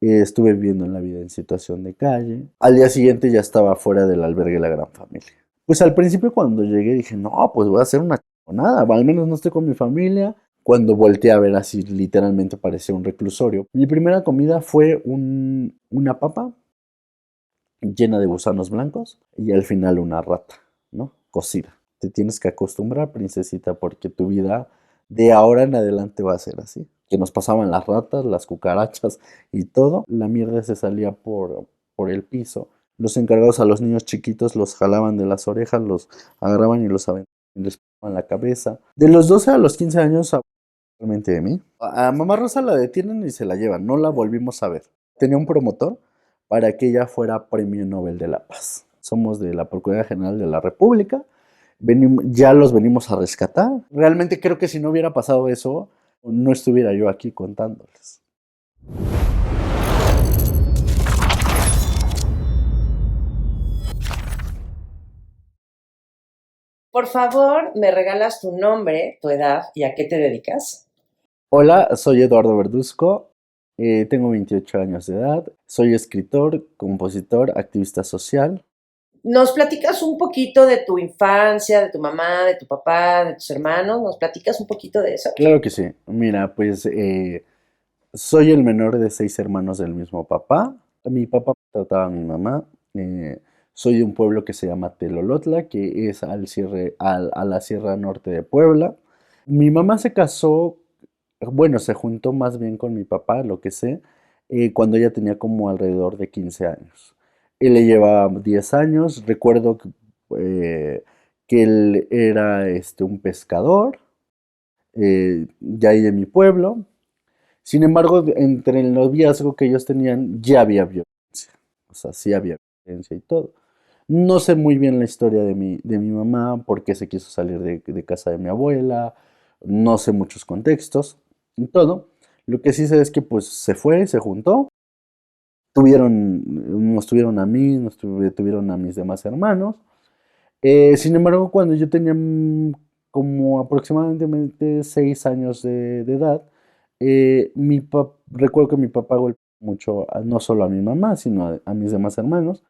Estuve viviendo en la vida en situación de calle. Al día siguiente ya estaba fuera del albergue La Gran Familia. Pues al principio cuando llegué dije, no, pues voy a hacer una nada, al menos no estoy con mi familia. Cuando volteé a ver así, literalmente parecía un reclusorio. Mi primera comida fue una papa llena de gusanos blancos y al final una rata, ¿no? Cocida. Te tienes que acostumbrar, princesita, porque tu vida de ahora en adelante va a ser así. Que nos pasaban las ratas, las cucarachas y todo. La mierda se salía por el piso. Los encargados a los niños chiquitos los jalaban de las orejas, los agarraban y los aventaban y les ponían la cabeza. De los 12 a los 15 años, realmente de mí. A mamá Rosa la detienen y se la llevan. No la volvimos a ver. Tenía un promotor para que ella fuera Premio Nobel de la Paz. Somos de la Procuraduría General de la República. Ya los venimos a rescatar. Realmente creo que si no hubiera pasado eso, no estuviera yo aquí contándoles. Por favor, me regalas tu nombre, tu edad y a qué te dedicas. Hola, soy Eduardo Verduzco, tengo 28 años de edad, soy escritor, compositor, activista social. ¿Nos platicas un poquito de tu infancia, de tu mamá, de tu papá, de tus hermanos? ¿Nos platicas un poquito de eso? Claro que sí. Mira, pues soy el menor de 6 hermanos del mismo papá. Mi papá trataba a mi mamá. eh, Soy de un pueblo que se llama Telolotla, que es a la Sierra Norte de Puebla. Mi mamá se casó, bueno, se juntó más bien con mi papá, lo que sé, cuando ella tenía como alrededor de 15 años. Él le llevaba 10 años. Recuerdo que él era un pescador, de ahí de mi pueblo. Sin embargo, entre el noviazgo que ellos tenían ya había violencia. O sea, sí había violencia y todo. No sé muy bien la historia de mi mamá, por qué se quiso salir de casa de mi abuela. No sé muchos contextos y todo. Lo que sí sé es que pues se fue, se juntó. Nos tuvieron a mí, tuvieron a mis demás hermanos. Sin embargo, cuando yo tenía como aproximadamente 6 años de edad, recuerdo que mi papá golpeó mucho, no solo a mi mamá, sino a mis demás hermanos.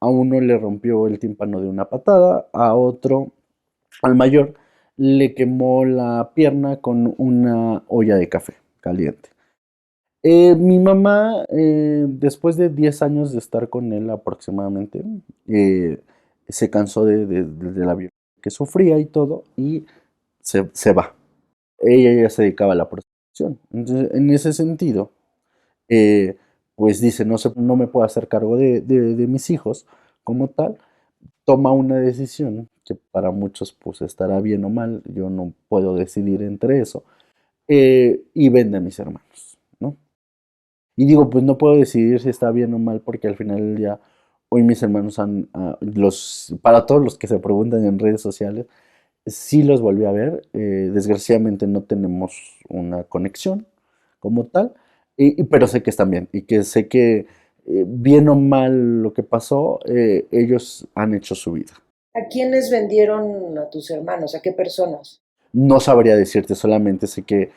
A uno le rompió el tímpano de una patada, a otro, al mayor, le quemó la pierna con una olla de café caliente. Mi mamá, después de 10 años de estar con él aproximadamente, eh, se cansó de la violencia que sufría y todo, y se va. Ella ya se dedicaba a la prostitución. Entonces, en ese sentido, eh, pues dice, no me puedo hacer cargo de mis hijos como tal. Toma una decisión que para muchos pues estará bien o mal, yo no puedo decidir entre eso, y vende a mis hermanos, ¿no? Y digo, pues no puedo decidir si está bien o mal porque al final del día, hoy mis hermanos para todos los que se preguntan en redes sociales, sí los volví a ver. Desgraciadamente no tenemos una conexión como tal, pero sé que están bien y que sé que bien o mal lo que pasó, ellos han hecho su vida. ¿A quiénes vendieron a tus hermanos? ¿A qué personas? No sabría decirte, solamente sé que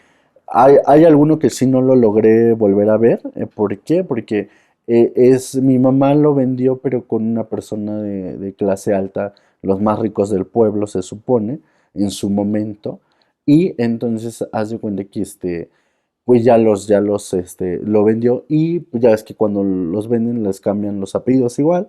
hay alguno que sí no lo logré volver a ver. ¿Por qué? Porque mi mamá lo vendió, pero con una persona de clase alta, los más ricos del pueblo, se supone, en su momento. Y entonces haz de cuenta que pues lo vendió. Y pues ya ves que cuando los venden les cambian los apellidos igual.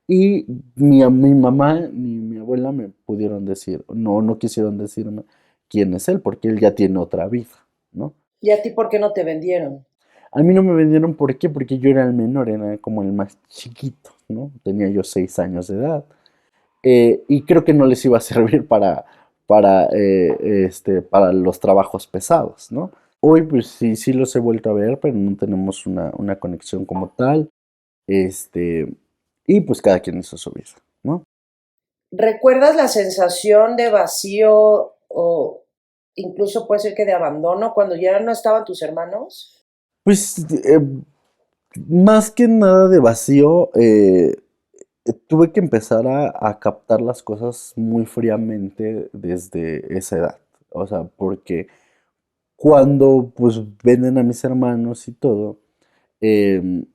Y ni a mi mamá ni mi abuela me pudieron decir, no quisieron decirme quién es él, porque él ya tiene otra vida, ¿no? ¿Y a ti por qué no te vendieron? A mí no me vendieron, ¿por qué? Porque yo era el menor, era como el más chiquito, ¿no? Tenía yo 6 años de edad. Y creo que no les iba a servir para los trabajos pesados, ¿no? Hoy, pues sí los he vuelto a ver, pero no tenemos una conexión como tal. Este, y pues cada quien hizo su vida, ¿no? ¿Recuerdas la sensación de vacío o incluso puede ser que de abandono cuando ya no estaban tus hermanos? Pues más que nada de vacío, tuve que empezar a captar las cosas muy fríamente desde esa edad. O sea, porque cuando pues venden a mis hermanos y todo, em,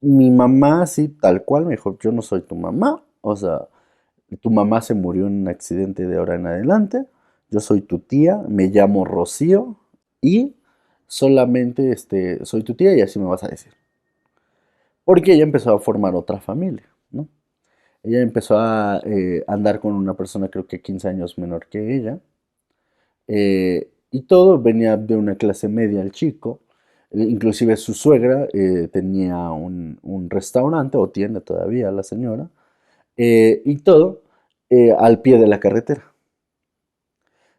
mi mamá, sí, tal cual, me dijo, yo no soy tu mamá, o sea, tu mamá se murió en un accidente de ahora en adelante, yo soy tu tía, me llamo Rocío y solamente soy tu tía y así me vas a decir. Porque ella empezó a formar otra familia, ¿no? Ella empezó a andar con una persona creo que 15 años menor que ella. Y todo venía de una clase media el chico. Inclusive su suegra tenía un restaurante, o tiene todavía la señora. Y todo al pie de la carretera.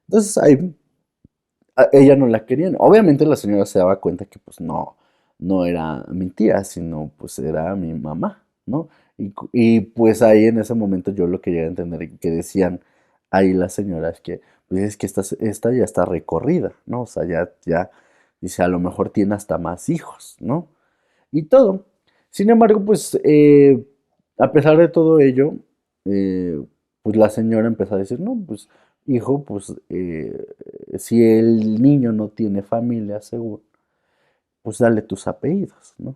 Entonces ahí ella no la querían. Obviamente la señora se daba cuenta que pues no, no era mi tía, sino pues era mi mamá, ¿no? Y pues ahí en ese momento yo lo que llegué a entender que decían ahí las señoras que pues es que esta ya está recorrida, ¿no? O sea, ya, dice, a lo mejor tiene hasta más hijos, ¿no? Y todo. Sin embargo, pues a pesar de todo ello, eh, pues la señora empezó a decir, no, pues hijo, pues si el niño no tiene familia, seguro, pues dale tus apellidos, ¿no?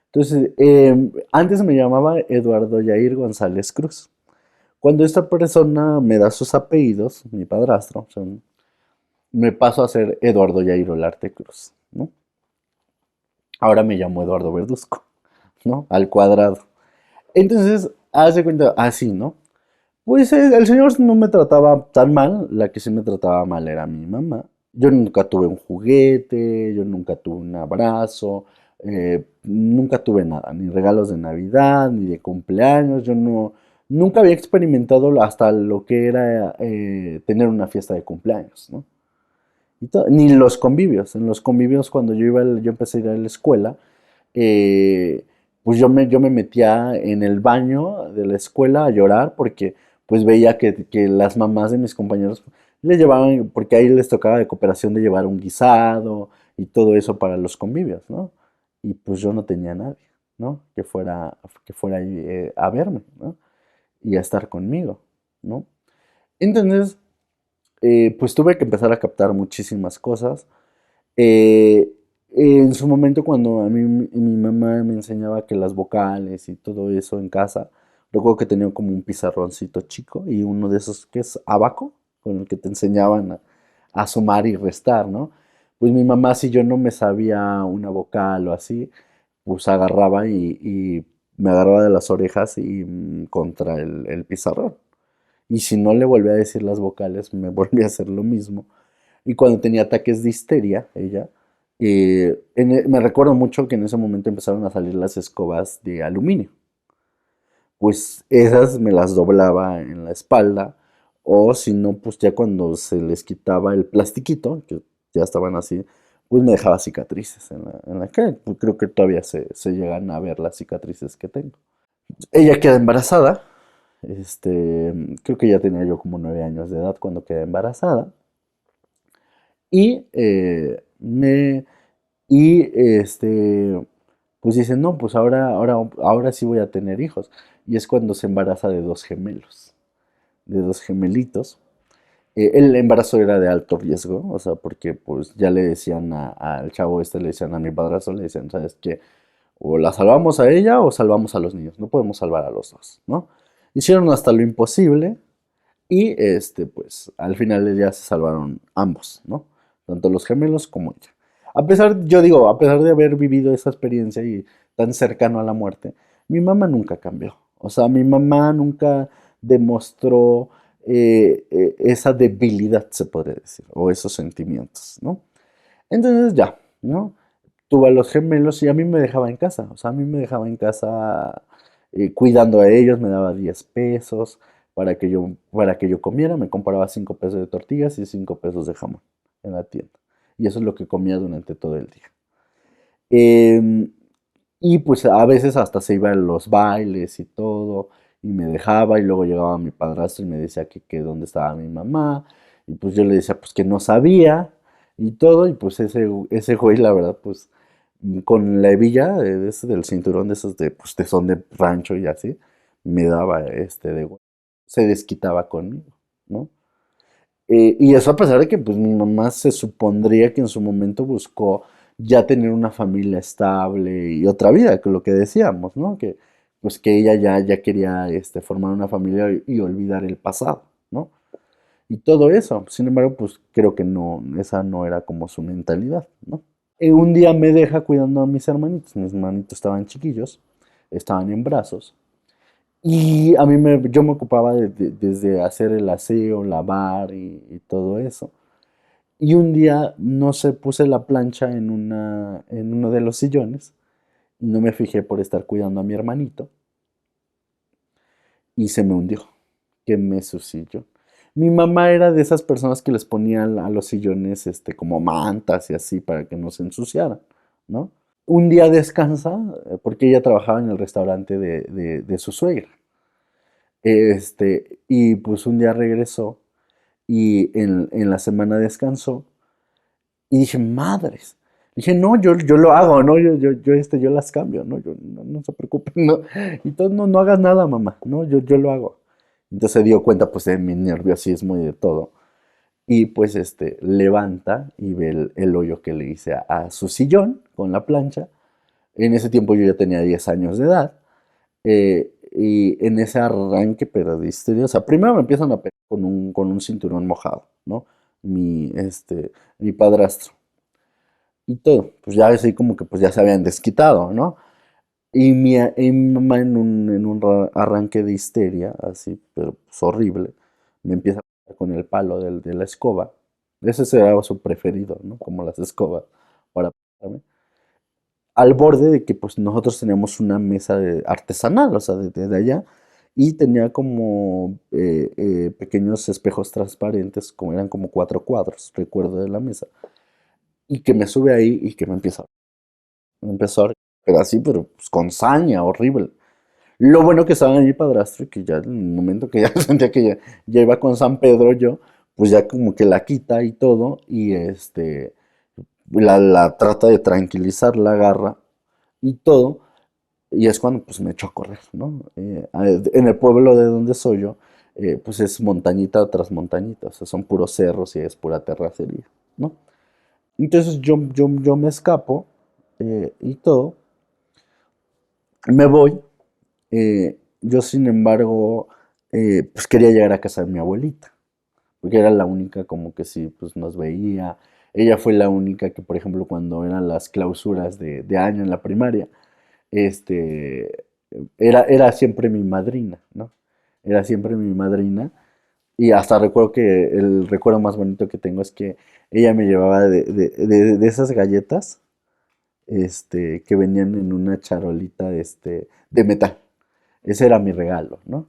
Entonces, antes me llamaba Eduardo Yair González Cruz. Cuando esta persona me da sus apellidos, mi padrastro, o sea, me paso a ser Eduardo Yair Olarte Cruz, ¿no? Ahora me llamo Eduardo Verduzco, ¿no? Al cuadrado. Entonces, haz de cuenta, así, ¿no? Pues el señor no me trataba tan mal, la que sí me trataba mal era mi mamá. Yo nunca tuve un juguete, yo nunca tuve un abrazo, nunca tuve nada, ni regalos de Navidad, ni de cumpleaños, yo no, nunca había experimentado hasta lo que era tener una fiesta de cumpleaños, ¿no? Ni los convivios, en los convivios cuando yo empecé a ir a la escuela, eh, pues yo me metía en el baño de la escuela a llorar porque pues veía que las mamás de mis compañeros les llevaban, porque ahí les tocaba de cooperación de llevar un guisado y todo eso para los convivios, ¿no? Y pues yo no tenía nadie, ¿no? Que fuera ahí, a verme, ¿no? Y a estar conmigo, ¿no? Entonces, pues tuve que empezar a captar muchísimas cosas. Eh, en su momento, cuando a mí mi mamá me enseñaba que las vocales y todo eso en casa, recuerdo que tenía como un pizarroncito chico y uno de esos que es abaco, con el que te enseñaban a sumar y restar, ¿no? Pues mi mamá, si yo no me sabía una vocal o así, pues agarraba y me agarraba de las orejas y contra el pizarrón. Y si no le volvía a decir las vocales, me volvía a hacer lo mismo. Y cuando tenía ataques de histeria, ella, me recuerdo mucho que en ese momento empezaron a salir las escobas de aluminio. Pues esas me las doblaba en la espalda, o si no, pues ya cuando se les quitaba el plastiquito, que ya estaban así, pues me dejaba cicatrices en la cara. Pues creo que todavía se llegan a ver las cicatrices que tengo. Ella queda embarazada, creo que ya tenía yo como 9 años de edad cuando quedé embarazada. Y pues dicen, no, pues ahora sí voy a tener hijos. Y es cuando se embaraza de dos gemelos, de dos gemelitos. El embarazo era de alto riesgo, o sea, porque pues ya le decían al chavo le decían a mi padrastro, le decían, ¿sabes qué? O la salvamos a ella o salvamos a los niños, no podemos salvar a los dos, ¿no? Hicieron hasta lo imposible y pues al final ya se salvaron ambos, ¿no? Tanto los gemelos como ella. Yo digo, a pesar de haber vivido esa experiencia y tan cercano a la muerte, mi mamá nunca cambió. O sea, mi mamá nunca demostró esa debilidad, se podría decir, o esos sentimientos, ¿no? Entonces ya, ¿no? Tuve a los gemelos y a mí me dejaba en casa. O sea, a mí me dejaba en casa cuidando a ellos, me daba 10 pesos para que yo comiera, me compraba 5 pesos de tortillas y 5 pesos de jamón en la tienda. Y eso es lo que comía durante todo el día. Em, y pues a veces hasta se iba a los bailes y todo, y me dejaba, y luego llegaba mi padrastro y me decía que dónde estaba mi mamá, y pues yo le decía pues que no sabía, y todo, y pues ese güey, la verdad, pues con la hebilla del cinturón de esos pues de son de rancho y así, me daba de güey, se desquitaba conmigo, ¿no? Y eso a pesar de que pues mi mamá se supondría que en su momento buscó ya tener una familia estable y otra vida, que lo que decíamos, ¿no? Que, pues que ella ya quería formar una familia y olvidar el pasado, ¿no? Y todo eso. Sin embargo, pues creo que no, esa no era como su mentalidad, ¿no? Un día me deja cuidando a mis hermanitos estaban chiquillos, estaban en brazos, y yo me ocupaba desde hacer el aseo, lavar y todo eso. Y un día, no sé, puse la plancha en uno de los sillones, y no me fijé por estar cuidando a mi hermanito, y se me hundió, quemé su sillón. Mi mamá era de esas personas que les ponían a los sillones como mantas y así para que no se ensuciaran, ¿no? Un día descansa, porque ella trabajaba en el restaurante de su suegra. Y pues un día regresó y en la semana descansó y dije, madres. Dije, no, yo lo hago, ¿no? Yo las cambio, ¿no? No se preocupen, ¿no? Y todo, no hagas nada, mamá, ¿no? Yo lo hago. Entonces se dio cuenta, pues, de mi nerviosismo y de todo. Y pues, levanta y ve el hoyo que le hice a su sillón con la plancha. En ese tiempo yo ya tenía 10 años de edad. Y en ese arranque, pero de histeria, o sea, primero me empiezan a pegar con un cinturón mojado, ¿no? Mi padrastro. Y todo, pues ya así como que pues ya se habían desquitado, ¿no? Y mi mamá en un arranque de histeria, así, pero pues horrible, me empieza a pegar con el palo de la escoba. Ese será su preferido, ¿no? Como las escobas para pegarme. Al borde de que pues nosotros teníamos una mesa artesanal, o sea, de allá, y tenía como pequeños espejos transparentes, como eran como 4 cuadros, recuerdo de la mesa, y que me sube ahí y que me empezó a pero así, pero pues, con saña, horrible. Lo bueno que estaba en mi padrastro y que ya en el momento que ya sentía que ya iba con San Pedro yo, pues ya como que la quita y todo, y la trata de tranquilizar, la agarra y todo. Y es cuando pues me echó a correr, ¿no? En el pueblo de donde soy yo, pues es montañita tras montañita, o sea, son puros cerros y es pura terracería, ¿no? Entonces yo me escapo y todo, me voy. Yo sin embargo, pues quería llegar a casa de mi abuelita, porque era la única como que sí, pues nos veía. Ella fue la única que, por ejemplo, cuando eran las clausuras de año en la primaria, este, era siempre mi madrina, ¿no? Era siempre mi madrina. Y hasta recuerdo que el recuerdo más bonito que tengo es que ella me llevaba de esas galletas, que venían en una charolita, de metal. Ese era mi regalo, ¿no?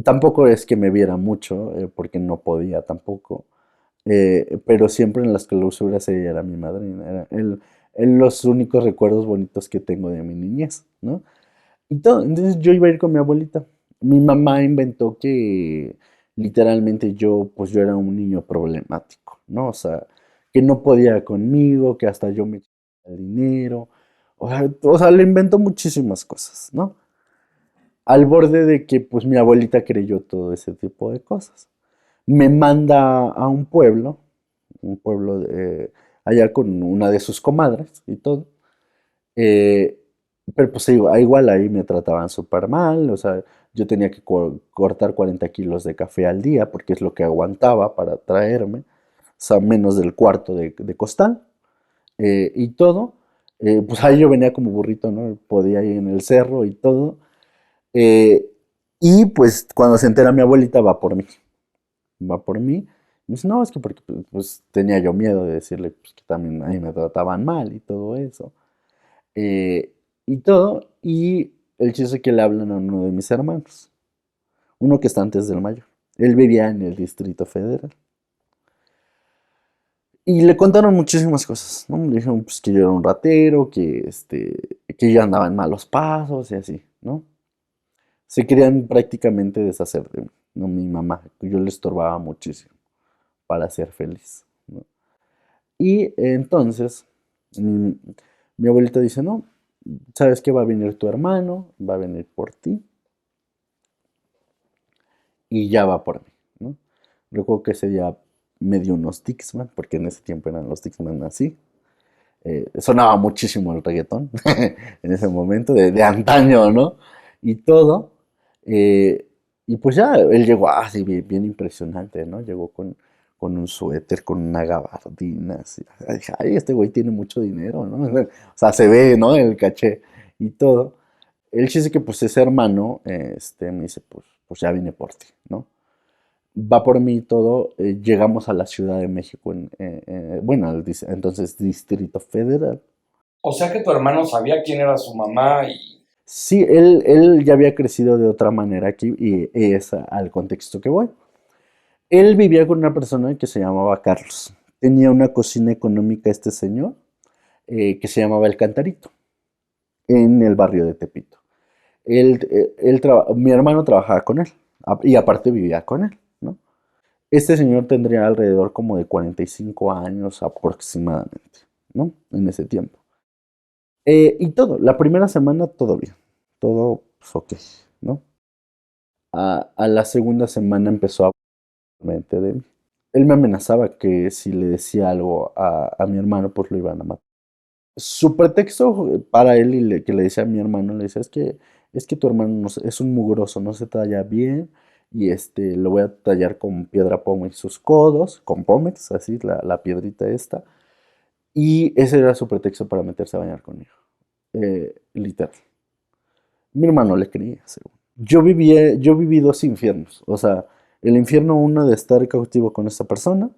Tampoco es que me viera mucho, porque no podía tampoco. Pero siempre en las clausuras ella era mi madrina. Los únicos recuerdos bonitos que tengo de mi niñez, ¿no? Y todo, entonces yo iba a ir con mi abuelita. Mi mamá inventó que literalmente pues yo era un niño problemático, ¿no? O sea, que no podía conmigo, que hasta yo me echaba el dinero. O sea, le inventó muchísimas cosas, ¿no? Al borde de que pues mi abuelita creyó todo ese tipo de cosas. Me manda a un pueblo allá con una de sus comadres y todo. Eh, pero pues igual ahí me trataban súper mal, o sea, yo tenía que cortar 40 kilos de café al día porque es lo que aguantaba para traerme, o sea, menos del cuarto de costal y todo. Pues ahí yo venía como burrito, ¿no? Podía ir en el cerro y todo. eh, y pues cuando se entera mi abuelita va por mí. Y dice, no, es que porque pues, tenía yo miedo de decirle pues, que también ahí me trataban mal y todo eso. eh, y todo, y el chiste es que le hablan a uno de mis hermanos, uno que está antes del mayor. Él vivía en el Distrito Federal. Y le contaron muchísimas cosas, ¿no? Le dijeron pues, que yo era un ratero, que yo andaba en malos pasos y así, ¿no? Se querían prácticamente deshacer de mí, ¿no? Mi mamá, que yo le estorbaba muchísimo para ser feliz, ¿no? Y entonces, mi, mi abuelita dice, no, ¿sabes qué? Va a venir tu hermano, va a venir por ti y ya va por mí, ¿no? Recuerdo que ese día me dio unos Dixman, porque en ese tiempo eran los Dixman así. Sonaba muchísimo el reggaetón en ese momento, de antaño, ¿no? Y todo. eh, y pues ya, él llegó así bien, bien impresionante, ¿no? Llegó con un suéter, con una gabardina, así. Dije, ay, este güey tiene mucho dinero, ¿no? O sea, se ve, ¿no? El caché y todo. El chiste que pues ese hermano, me dice, pues ya vine por ti, ¿no? Va por mí y todo, llegamos a la Ciudad de México, bueno, entonces Distrito Federal. O sea que tu hermano sabía quién era su mamá y... Sí, él ya había crecido de otra manera aquí y es al contexto que voy. Él vivía con una persona que se llamaba Carlos. Tenía una cocina económica este señor que se llamaba El Cantarito en el barrio de Tepito. Mi hermano trabajaba con él y aparte vivía con él, ¿no? Este señor tendría alrededor como de 45 años aproximadamente, ¿no? En ese tiempo. Y todo, la primera semana todo bien, todo pues, ok, ¿no? A la segunda semana empezó a hablar de mí. Él me amenazaba que si le decía algo a mi hermano, pues lo iban a matar. Su pretexto para él que le decía a mi hermano, le decía, es que tu hermano es un mugroso, no se talla bien, y lo voy a tallar con piedra pómex sus codos, con pómex, así, la piedrita esta, y ese era su pretexto para meterse a bañar conmigo, literal. Mi hermano le creía, según. Yo viví dos infiernos, o sea, el infierno uno de estar cautivo con esta persona,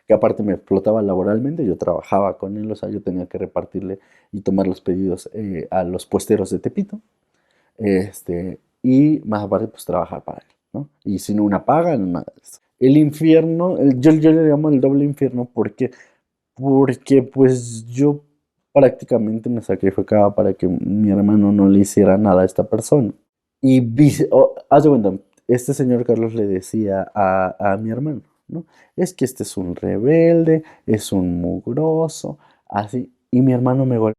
que aparte me explotaba laboralmente, yo trabajaba con él, o sea, yo tenía que repartirle y tomar los pedidos a los puesteros de Tepito, y más aparte pues trabajar para él, ¿no? Y sin una paga, nada de eso. El infierno, yo le llamo el doble infierno porque pues yo prácticamente me sacrificaba para que mi hermano no le hiciera nada a esta persona. Y haz de cuenta, este señor Carlos le decía a mi hermano, ¿no? Es que este es un rebelde, es un mugroso, así. Y mi hermano me golpeaba.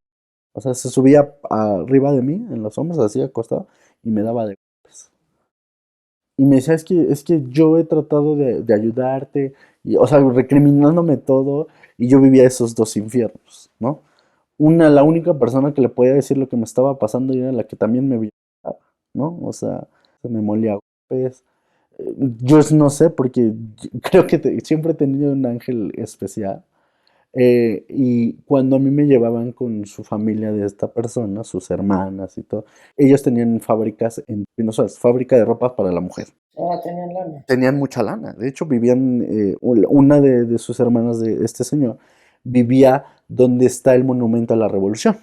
O sea, se subía arriba de mí, en los hombros, así acostado, y me daba de golpes. Y me decía, es que yo he tratado de ayudarte, y, o sea, recriminándome todo, y yo vivía esos dos infiernos, ¿no? La única persona que le podía decir lo que me estaba pasando y era la que también me violaba, ¿no? O sea, se me molía a golpes. Yo no sé, porque creo que siempre he tenido un ángel especial. Y cuando a mí me llevaban con su familia de esta persona, sus hermanas y todo, ellos tenían fábricas en Pinosas, fábrica de ropa para la mujer. Ah, tenían lana. Tenían mucha lana. De hecho, vivían, una de sus hermanas de este señor, vivía donde está el monumento a la revolución.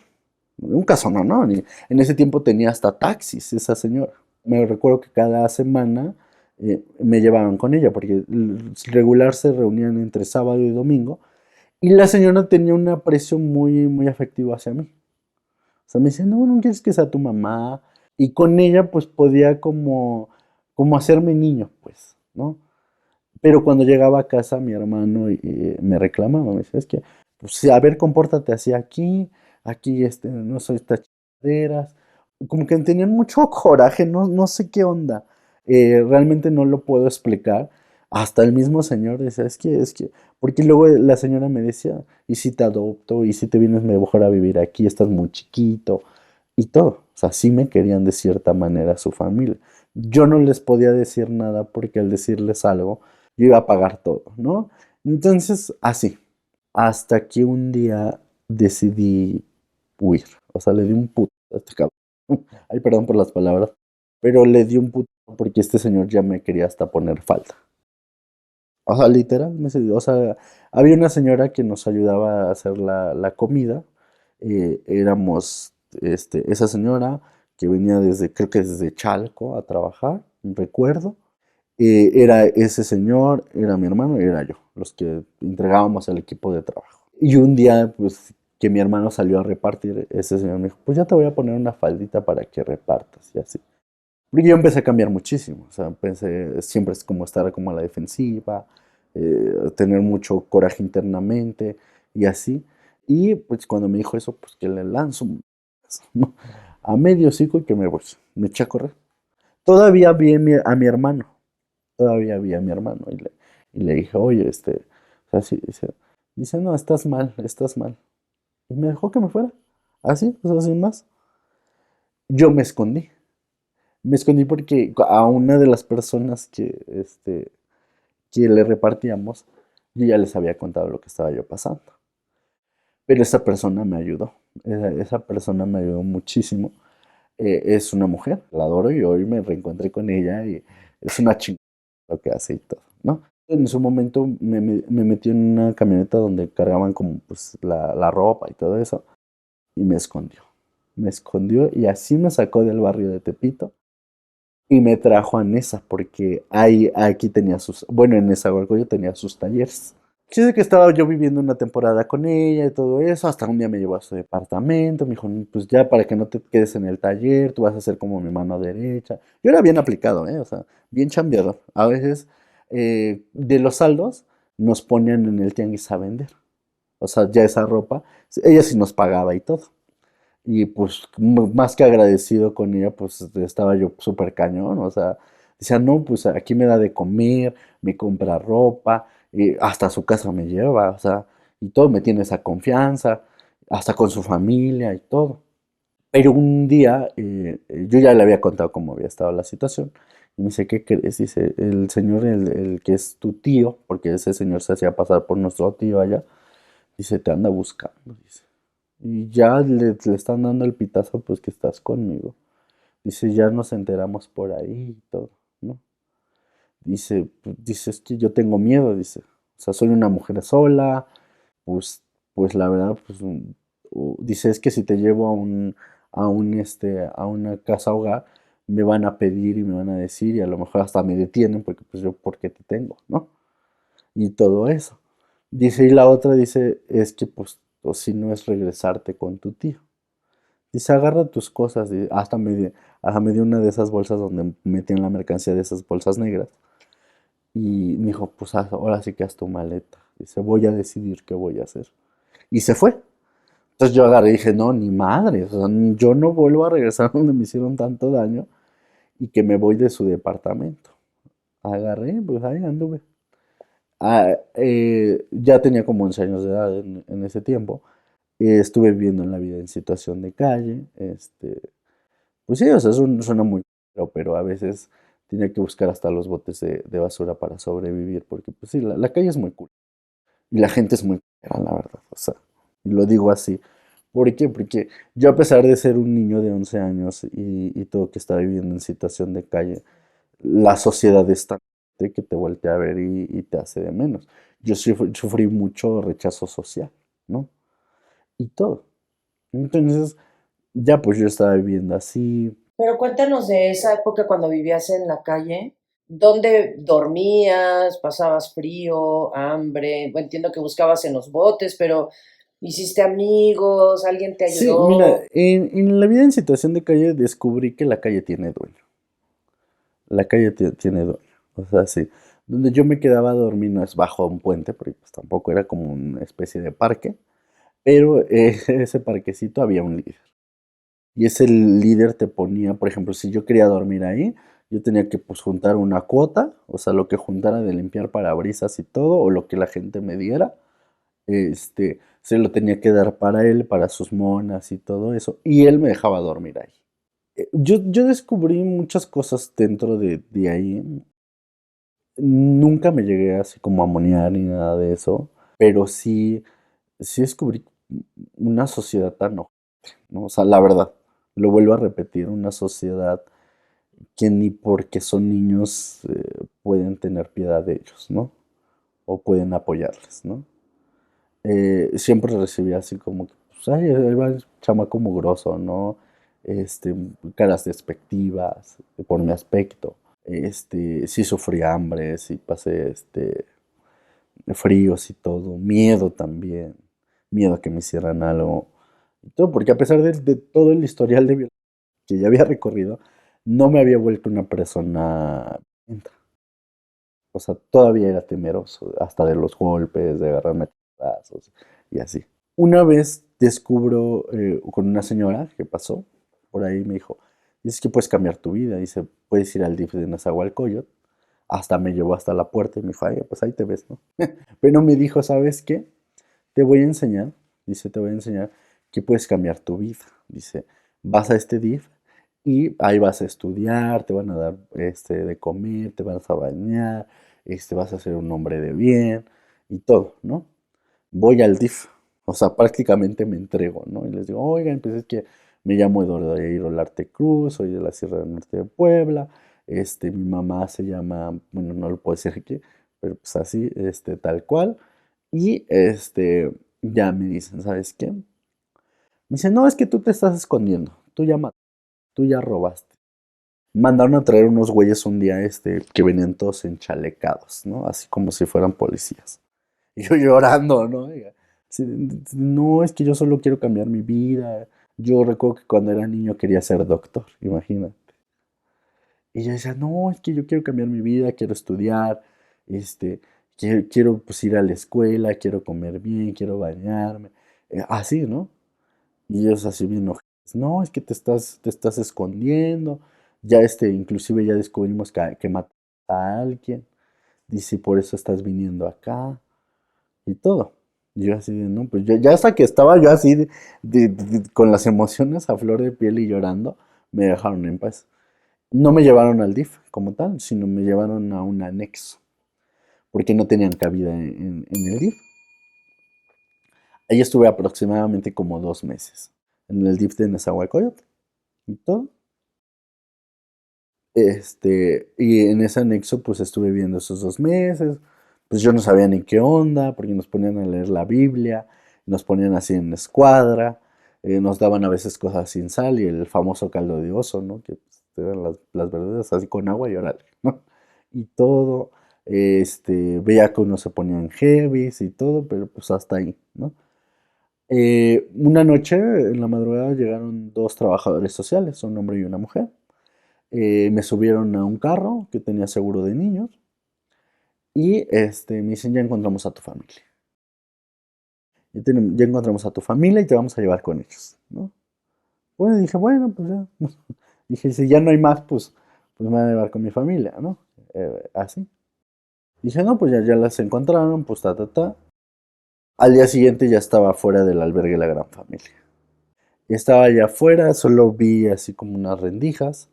Un casonón, ¿no? En ese tiempo tenía hasta taxis esa señora. Me recuerdo que cada semana me llevaban con ella, porque regular se reunían entre sábado y domingo, y la señora tenía un aprecio muy, muy afectivo hacia mí. O sea, me dice, no, no quieres que sea tu mamá. Y con ella, pues podía como hacerme niño, pues, ¿no? Pero cuando llegaba a casa, mi hermano me reclamaba, me decía, es que, pues, sí, a ver, compórtate así aquí, no soy estas chingaderas. Como que tenían mucho coraje, no sé qué onda. Realmente no lo puedo explicar. Hasta el mismo señor decía, porque luego la señora me decía, ¿y si te adopto? ¿Y si te vienes mejor a vivir aquí? Estás muy chiquito y todo. O sea, sí me querían de cierta manera su familia. Yo no les podía decir nada porque al decirles algo, yo iba a pagar todo, ¿no? Entonces, así, hasta que un día decidí huir. O sea, le di un puto a este cabrón. Ay, perdón por las palabras, pero le di un puto porque este señor ya me quería hasta poner falta. O sea, literal, o sea, había una señora que nos ayudaba a hacer la comida. Éramos, esa señora que venía creo que desde Chalco a trabajar, recuerdo. Era ese señor, era mi hermano y era yo, los que entregábamos el equipo de trabajo. Y un día, pues, que mi hermano salió a repartir, ese señor me dijo, pues ya te voy a poner una faldita para que repartas y así. Porque yo empecé a cambiar muchísimo, o sea, pensé, siempre es como estar como a la defensiva, tener mucho coraje internamente y así. Y pues cuando me dijo eso, pues que le lanzo un ¿no? A medio hocico y que me eché a correr. Todavía vi a mi hermano, todavía vi a mi hermano y le dije, oye, o sea, sí, dice, no, estás mal, estás mal. y me dejó que me fuera. Así, o sea, sin más. Yo me escondí porque a una de las personas que le repartíamos, yo ya les había contado lo que estaba yo pasando. Pero esa persona me ayudó, esa persona me ayudó muchísimo. Es una mujer, la adoro y hoy me reencontré con ella y es una chingada lo que hace y todo, ¿no? En su momento me metí en una camioneta donde cargaban como pues la ropa y todo eso y me escondió. Me escondió y así me sacó del barrio de Tepito y me trajo a Nesa porque ahí, aquí tenía sus, bueno, en Nezahualcóyotl tenía sus talleres. Sí, de que estaba yo viviendo una temporada con ella y todo eso, hasta un día me llevó a su departamento, me dijo, pues ya para que no te quedes en el taller, tú vas a ser como mi mano derecha. Yo era bien aplicado, ¿eh? O sea, bien chambeador. A veces de los saldos nos ponían en el tianguis a vender. O sea, ya esa ropa, ella sí nos pagaba y todo. Y pues más que agradecido con ella, pues estaba yo súper cañón, o sea, decía, no, pues aquí me da de comer, me compra ropa, y hasta a su casa me lleva, o sea, y todo, me tiene esa confianza, hasta con su familia y todo. Pero un día yo ya le había contado cómo había estado la situación, y me dice, ¿qué crees? Dice, el señor, el que es tu tío, porque ese señor se hacía pasar por nuestro tío allá, dice, te anda buscando, dice. Y ya le están dando el pitazo, pues que estás conmigo. Dice, ya nos enteramos por ahí y todo, ¿no? Dice, dice, es que yo tengo miedo, dice. O sea, soy una mujer sola, pues, pues la verdad, pues, dice, es que si te llevo a una casa hogar, me van a pedir y me van a decir, y a lo mejor hasta me detienen, porque pues yo, ¿por qué te tengo, no? Y todo eso. Dice, y la otra dice, es que pues, o si no es regresarte con tu tío. Dice, agarra tus cosas. Y hasta me dio una de esas bolsas donde metían la mercancía de esas bolsas negras. Y me dijo, pues ahora sí que haz tu maleta. Dice, voy a decidir qué voy a hacer. Y se fue. Entonces yo agarré y dije, no, ni madre. O sea, yo no vuelvo a regresar donde me hicieron tanto daño y que me voy de su departamento. Agarré, pues ahí anduve. Ya tenía como 11 años de edad en ese tiempo. Estuve viviendo en la vida en situación de calle. Pues sí, o sea, suena muy feo, pero a veces tenía que buscar hasta los botes de basura para sobrevivir, porque pues sí, la calle es muy cool. Y la gente es muy cool, la verdad, o sea, y lo digo así. ¿Por qué? Porque yo a pesar de ser un niño de 11 años y todo que está viviendo en situación de calle, la sociedad es tan fuerte que te voltea a ver y te hace de menos. Yo sufrí mucho rechazo social, ¿no? Y todo. Entonces, ya pues yo estaba viviendo así. Pero cuéntanos de esa época cuando vivías en la calle. ¿Dónde dormías? ¿Pasabas frío, hambre? Bueno, entiendo que buscabas en los botes, pero ¿hiciste amigos? ¿Alguien te Sí, mira, ayudó? en la vida en situación de calle descubrí que la calle tiene dueño. La calle tiene dueño. O sea, sí. Donde yo me quedaba a dormir no es bajo un puente, porque pues tampoco era como una especie de parque, pero ese parquecito había un líder. Y ese líder te ponía, por ejemplo, si yo quería dormir ahí, yo tenía que pues juntar una cuota, o sea, lo que juntara de limpiar parabrisas y todo, o lo que la gente me diera, se lo tenía que dar para él, para sus monas y todo eso, y él me dejaba dormir ahí. Yo descubrí muchas cosas dentro de ahí. Nunca me llegué así como a monear ni nada de eso, pero sí descubrí una sociedad tan ojete, ¿no? O sea, la verdad, lo vuelvo a repetir, una sociedad que ni porque son niños pueden tener piedad de ellos, ¿no? O pueden apoyarles, ¿no? Siempre recibía así como que, pues, ay, ahí va el chamaco mugroso, ¿no? Este, caras despectivas por mi aspecto. Sí sufrí hambre, sí pasé, fríos y todo, miedo también, miedo a que me hicieran algo. Y todo, porque a pesar de todo el historial de violencia que ya había recorrido, no me había vuelto una persona violenta. O sea, todavía era temeroso, hasta de los golpes, de agarrarme a brazos y así. Una vez descubro con una señora que pasó por ahí, me dijo, dices que puedes cambiar tu vida, dice, puedes ir al DIF de Nezahualcóyotl, hasta me llevó hasta la puerta y me dijo, ay, pues ahí te ves, ¿no? Pero me dijo, ¿sabes qué? Te voy a enseñar. Dice, te voy a enseñar que puedes cambiar tu vida. Dice, vas a este DIF y ahí vas a estudiar, te van a dar de comer, te vas a bañar, vas a ser un hombre de bien y todo, ¿no? Voy al DIF, o sea, prácticamente me entrego, ¿no? Y les digo, oigan, pues es que me llamo Eduardo Yair Olarte Cruz, soy de la Sierra del Norte de Puebla, mi mamá se llama, bueno, no lo puedo decir aquí, pero pues así, tal cual, y ya me dicen, ¿sabes qué? Me dicen, no, es que tú te estás escondiendo, tú ya robaste. Mandaron a traer unos güeyes un día, que venían todos enchalecados, ¿no? Así como si fueran policías. Y yo llorando, ¿no? Sí, no, es que yo solo quiero cambiar mi vida. Yo recuerdo que cuando era niño quería ser doctor, imagínate. Y yo decía, no, es que yo quiero cambiar mi vida, quiero estudiar, quiero pues ir a la escuela, quiero comer bien, quiero bañarme. Así, ¿no? Y ellos así bien enojados. No, es que te estás escondiendo. Ya inclusive ya descubrimos que mataste a alguien. Dice, por eso estás viniendo acá y todo. Y yo así de, no, pues ya hasta que estaba yo así con las emociones a flor de piel y llorando, me dejaron en paz. No me llevaron al DIF como tal, sino me llevaron a un anexo, porque no tenían cabida en el DIF. Ahí estuve aproximadamente como 2 meses, en el DIF de Nezahualcóyotl y todo. Y en ese anexo pues estuve viendo esos 2 meses, pues yo no sabía ni qué onda, porque nos ponían a leer la Biblia, nos ponían así en escuadra, nos daban a veces cosas sin sal y el famoso caldo de oso, ¿no? Que pues, te dan las verduras así con agua y órale, ¿no? Y todo, veía que uno se ponía en heavies y todo, pero pues hasta ahí, ¿no? Una noche, en la madrugada, llegaron dos trabajadores sociales, un hombre y una mujer. Me subieron a un carro que tenía seguro de niños y me dicen, ya encontramos a tu familia. Ya encontramos a tu familia y te vamos a llevar con ellos, ¿no? Bueno, dije, bueno, pues ya. Dije, si ya no hay más, pues me van a llevar con mi familia, ¿no? Así. Dije, no, pues ya las encontraron, pues ta. Al día siguiente ya estaba fuera del albergue La Gran Familia. Estaba allá afuera, solo vi así como unas rendijas.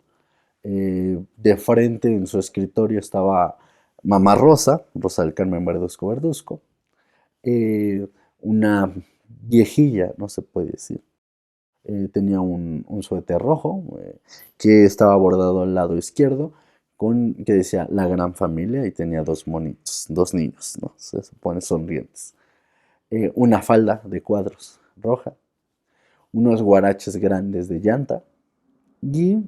De frente en su escritorio estaba Mamá Rosa, Rosa del Carmen Verduzco Verduzco, eh, una viejilla, no se puede decir. Tenía un suéter rojo que estaba bordado al lado izquierdo que decía La Gran Familia y tenía dos monitos, dos niños, ¿no? Se supone sonrientes. Una falda de cuadros roja, unos guaraches grandes de llanta y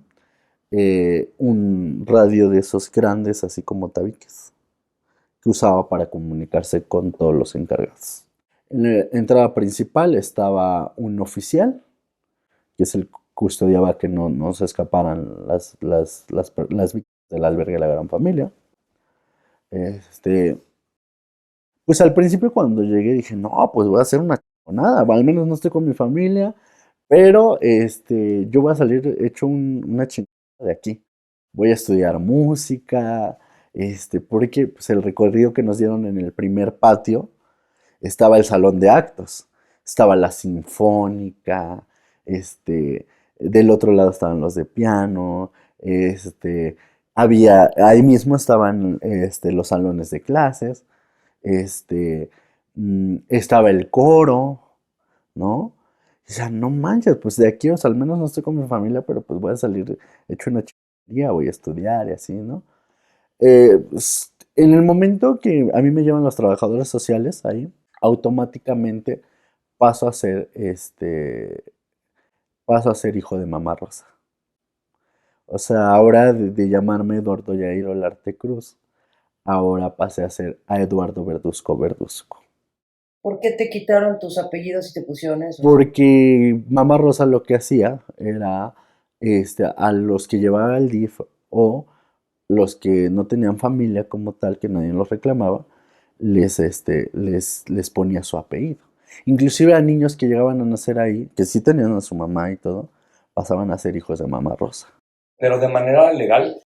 un radio de esos grandes, así como tabiques, que usaba para comunicarse con todos los encargados. En la entrada principal estaba un oficial, que es el que custodiaba que no se escaparan las víctimas del albergue de La Gran Familia. Pues al principio cuando llegué dije, no, pues voy a hacer una nada, al menos no estoy con mi familia, pero yo voy a salir hecho una chingada de aquí. Voy a estudiar música, porque pues, el recorrido que nos dieron en el primer patio estaba el salón de actos, estaba la sinfónica, del otro lado estaban los de piano, ahí mismo estaban los salones de clases, este, estaba el coro, ¿no? O sea, no manches, pues de aquí, o sea, al menos no estoy con mi familia, pero pues voy a salir hecho una chiquería, voy a estudiar y así, ¿no? En el momento que a mí me llevan los trabajadores sociales ahí, automáticamente paso a ser, paso a ser hijo de Mamá Rosa. O sea, ahora de llamarme Eduardo Yair Olarte Cruz, ahora pasé a ser a Eduardo Verduzco Verduzco. ¿Por qué te quitaron tus apellidos y te pusieron eso? Porque Mamá Rosa lo que hacía era a los que llevaba al DIF o los que no tenían familia como tal, que nadie los reclamaba, les ponía su apellido. Inclusive a niños que llegaban a nacer ahí, que sí tenían a su mamá y todo, pasaban a ser hijos de Mamá Rosa. Pero de manera legal.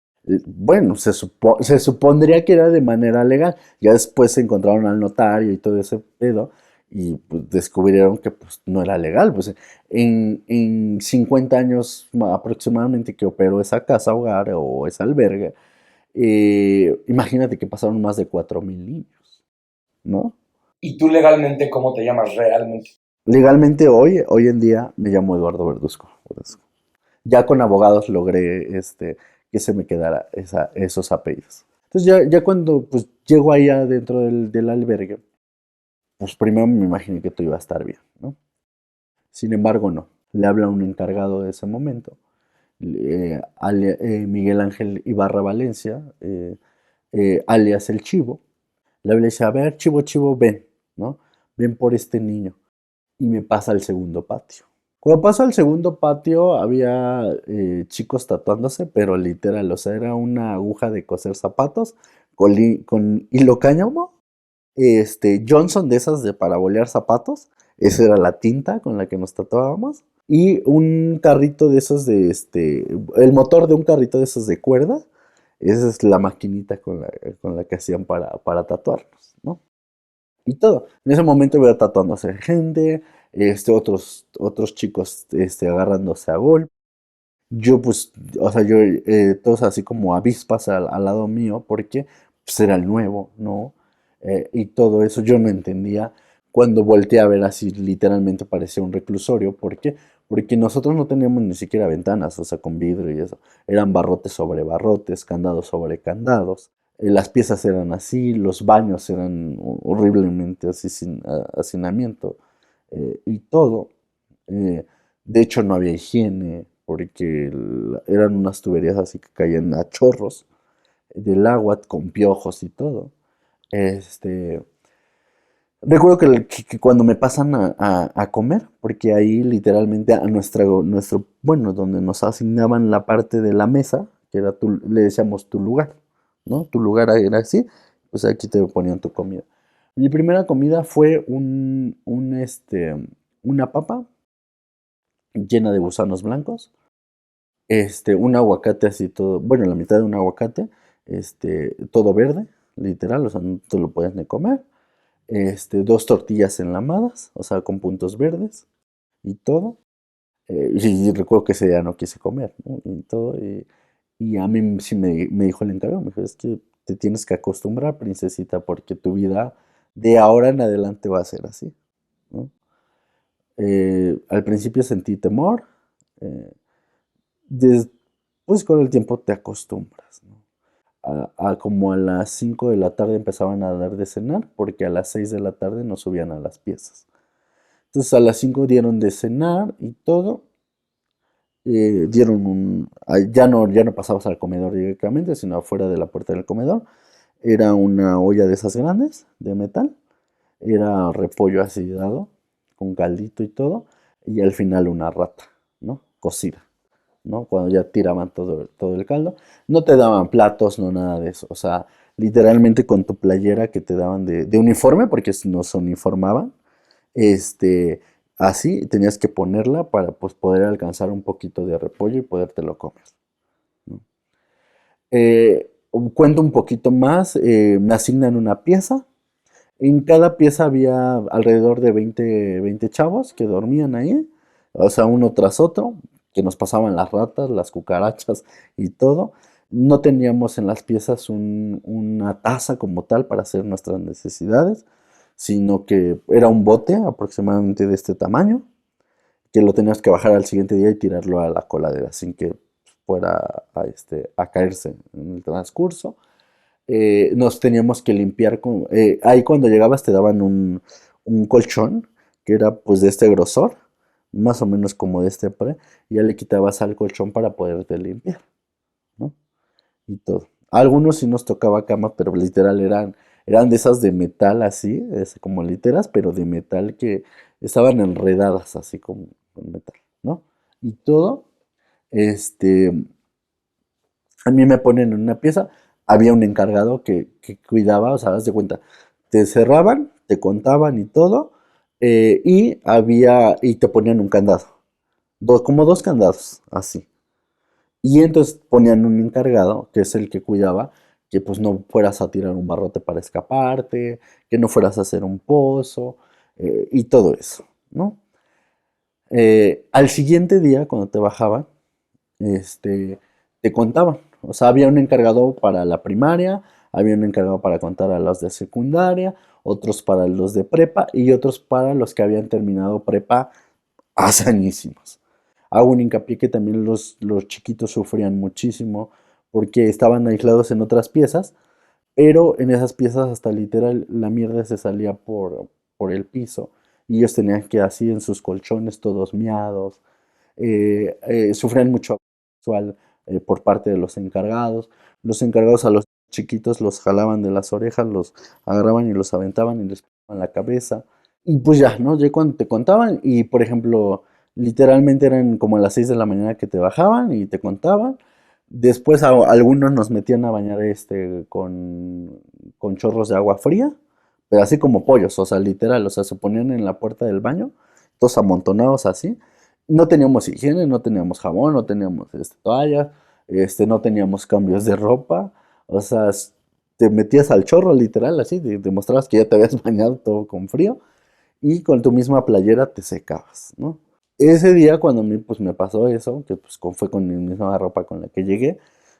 Bueno, se supondría que era de manera legal. Ya después se encontraron al notario y todo ese pedo. y pues, descubrieron que pues, no era legal. Pues, en 50 años aproximadamente que operó esa casa hogar o ese albergue, imagínate que pasaron más de 4,000 niños, ¿no? ¿Y tú legalmente cómo te llamas realmente? Legalmente hoy en día me llamo Eduardo Verduzco. Ya con abogados logré que se me quedara esos apellidos. Entonces ya cuando pues, llego ahí adentro del albergue, pues primero me imaginé que todo iba a estar bien, ¿no? Sin embargo, no. Le habla un encargado de ese momento, Miguel Ángel Ibarra Valencia, alias El Chivo. Le habla y dice, a ver, Chivo, Chivo, ven, ¿no? Ven por este niño. Y me pasa al segundo patio. Cuando paso al segundo patio había chicos tatuándose, pero literal, o sea, era una aguja de coser zapatos con hilo cáñamo, Johnson de esas de para bolear zapatos, esa era la tinta con la que nos tatuábamos, y un carrito de esos el motor de un carrito de esos de cuerda, esa es la maquinita con la que hacían para tatuarnos, ¿no? Y todo. En ese momento veo tatuándose gente, otros chicos agarrándose a golpe. Yo, pues, o sea, todos así como avispas al lado mío, porque pues, era el nuevo, ¿no? Y todo eso yo no entendía. Cuando volteé a ver así, literalmente parecía un reclusorio. ¿Por qué? Porque nosotros no teníamos ni siquiera ventanas, o sea, con vidrio y eso. Eran barrotes sobre barrotes, candados sobre candados. Las piezas eran así, los baños eran horriblemente así sin hacinamiento y todo. De hecho, no había higiene porque eran unas tuberías así que caían a chorros del agua con piojos y todo. Este, Recuerdo que cuando me pasan a comer, porque ahí literalmente bueno, donde nos asignaban la parte de la mesa, que era le decíamos tu lugar, ¿no? Tu lugar era así, pues aquí te ponían tu comida. Mi primera comida fue una papa llena de gusanos blancos, un aguacate así todo, bueno, la mitad de un aguacate, todo verde, literal, o sea, no te lo puedes ni comer. Dos tortillas enlamadas, o sea, con puntos verdes y todo. Y recuerdo que ese día no quise comer, ¿no? Y todo. Y a mí sí me dijo el encargado, me dijo, es que te tienes que acostumbrar, princesita, porque tu vida de ahora en adelante va a ser así, ¿no? Al principio sentí temor, eh, después con el tiempo te acostumbras, ¿no? Como a las 5 de la tarde empezaban a dar de cenar, porque a las 6 de la tarde nos subían a las piezas. Entonces a las 5 dieron de cenar y todo. Ya no pasabas al comedor directamente, sino afuera de la puerta del comedor. Era una olla de esas grandes, de metal. Era repollo así dado, con caldito y todo. Y al final una rata, ¿no? Cocida, ¿no? Cuando ya tiraban todo el caldo. No te daban platos, no nada de eso. O sea, literalmente con tu playera que te daban de uniforme, porque nos uniformaban, este, así tenías que ponerla para pues, poder alcanzar un poquito de repollo y podértelo comer, ¿no? Cuento un poquito más, me asignan una pieza. En cada pieza había alrededor de 20 chavos que dormían ahí, o sea, uno tras otro, que nos pasaban las ratas, las cucarachas y todo. No teníamos en las piezas una taza como tal para hacer nuestras necesidades, sino que era un bote aproximadamente de este tamaño, que lo tenías que bajar al siguiente día y tirarlo a la coladera sin que fuera a caerse en el transcurso. Nos teníamos que limpiar ahí cuando llegabas te daban un colchón que era pues de este grosor, más o menos como de pre, y ya le quitabas al colchón para poderte limpiar, ¿no? Y todo. A algunos sí nos tocaba cama, pero literal eran de esas de metal así, como literas, pero de metal que estaban enredadas así con metal, ¿no? Y todo, este, a mí me ponen en una pieza, había un encargado que cuidaba, o sea, haz de cuenta, te cerraban, te contaban y todo, y te ponían un candado, como dos candados, así. Y entonces ponían un encargado, que es el que cuidaba, que pues no fueras a tirar un barrote para escaparte, que no fueras a hacer un pozo, y todo eso, ¿no? Al siguiente día, cuando te bajaban, te contaban. O sea, había un encargado para la primaria, había un encargado para contar a los de secundaria, otros para los de prepa y otros para los que habían terminado prepa hace añísimos. Hago un hincapié que también los chiquitos sufrían muchísimo porque estaban aislados en otras piezas, pero en esas piezas hasta literal la mierda se salía por el piso y ellos tenían que así en sus colchones todos miados, sufrían mucho abuso sexual por parte de los encargados. Los encargados a los chiquitos los jalaban de las orejas, los agarraban y los aventaban y les pegaban la cabeza. Y pues ya, ¿no? Ya cuando te contaban y por ejemplo, literalmente eran como a las 6 de la mañana que te bajaban y te contaban. Después algunos nos metían a bañar con chorros de agua fría, pero así como pollos, o sea, literal, o sea, se ponían en la puerta del baño, todos amontonados así. No teníamos higiene, no teníamos jabón, no teníamos toalla, no teníamos cambios de ropa, o sea, te metías al chorro literal, así, demostrabas que ya te habías bañado todo con frío y con tu misma playera te secabas, ¿no? Ese día cuando a mí pues me pasó eso, que pues fue con mi misma ropa con la que llegué,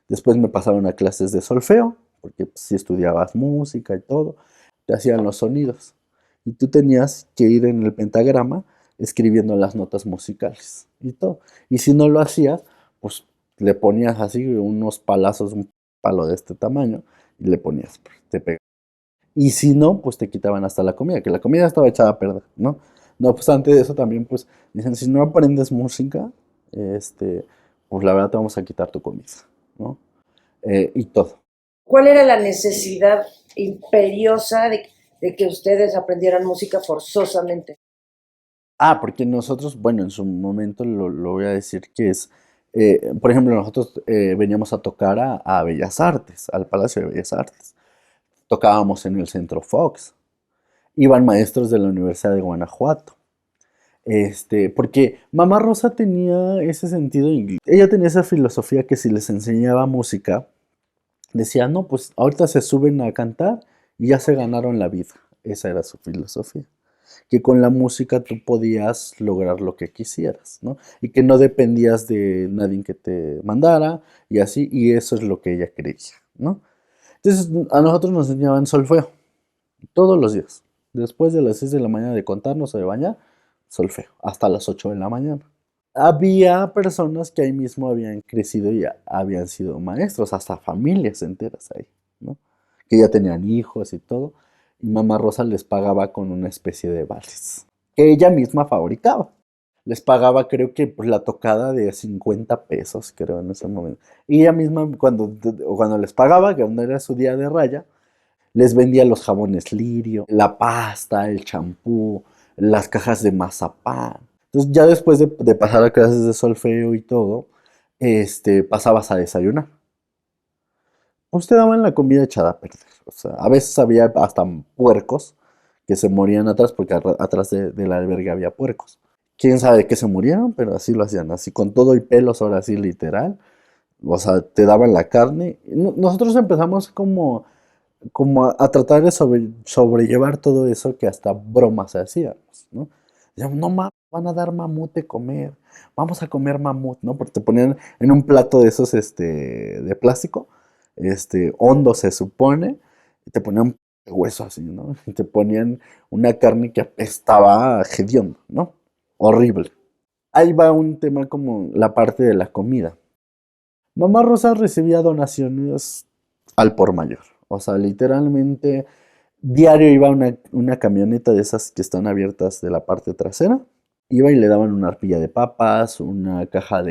después me pasaron a clases de solfeo, porque pues, si estudiabas música y todo, te hacían los sonidos. Y tú tenías que ir en el pentagrama escribiendo las notas musicales y todo. Y si no lo hacías, pues le ponías así unos palazos, un palo de este tamaño, y le ponías, te pegaba. Y si no, pues te quitaban hasta la comida, que la comida estaba echada a perder, ¿no? No obstante de eso también, pues, dicen, si no aprendes música, pues la verdad te vamos a quitar tu comida, ¿no? Y todo. ¿Cuál era la necesidad imperiosa de que ustedes aprendieran música forzosamente? Ah, porque nosotros, bueno, en su momento lo voy a decir que es, por ejemplo, nosotros veníamos a tocar a Bellas Artes, al Palacio de Bellas Artes. Tocábamos en el Centro Fox. Iban maestros de la Universidad de Guanajuato. Porque Mamá Rosa tenía ese sentido, ella tenía esa filosofía que si les enseñaba música, decía, no, pues ahorita se suben a cantar y ya se ganaron la vida. Esa era su filosofía. Que con la música tú podías lograr lo que quisieras, ¿no? Y que no dependías de nadie que te mandara y así, y eso es lo que ella creía, ¿no? Entonces a nosotros nos enseñaban solfeo todos los días. Después de las 6 de la mañana de contarnos o de bañar, solfeo, hasta las 8 de la mañana. Había personas que ahí mismo habían crecido y habían sido maestros, hasta familias enteras ahí, ¿no? Que ya tenían hijos y todo. Y Mamá Rosa les pagaba con una especie de vales que ella misma fabricaba. Les pagaba, creo que pues, la tocada de 50 pesos, creo, en ese momento. Y ella misma, cuando les pagaba, que cuando era su día de raya, les vendía los jabones Lirio, la pasta, el champú, las cajas de mazapán. Entonces, ya después de pasar a clases de solfeo y todo, pasabas a desayunar. Pues te daban la comida echada a perder. O sea, a veces había hasta puercos que se morían atrás, porque atrás del albergue había puercos. Quién sabe de qué se murieron, pero así lo hacían, así con todo y pelos, ahora sí, literal. O sea, te daban la carne. Nosotros empezamos como a tratar de sobrellevar todo eso que hasta bromas se hacíamos, ¿no? Decíamos, no mames, van a dar mamut de comer, vamos a comer mamut, ¿no? Porque te ponían en un plato de esos, de plástico, hondo se supone, y te ponían hueso así, ¿no? Y te ponían una carne que apestaba hediondo, ¿no? Horrible. Ahí va un tema como la parte de la comida. Mamá Rosa recibía donaciones al por mayor. O sea, literalmente diario iba una camioneta de esas que están abiertas de la parte trasera. Iba y le daban una arpilla de papas, una caja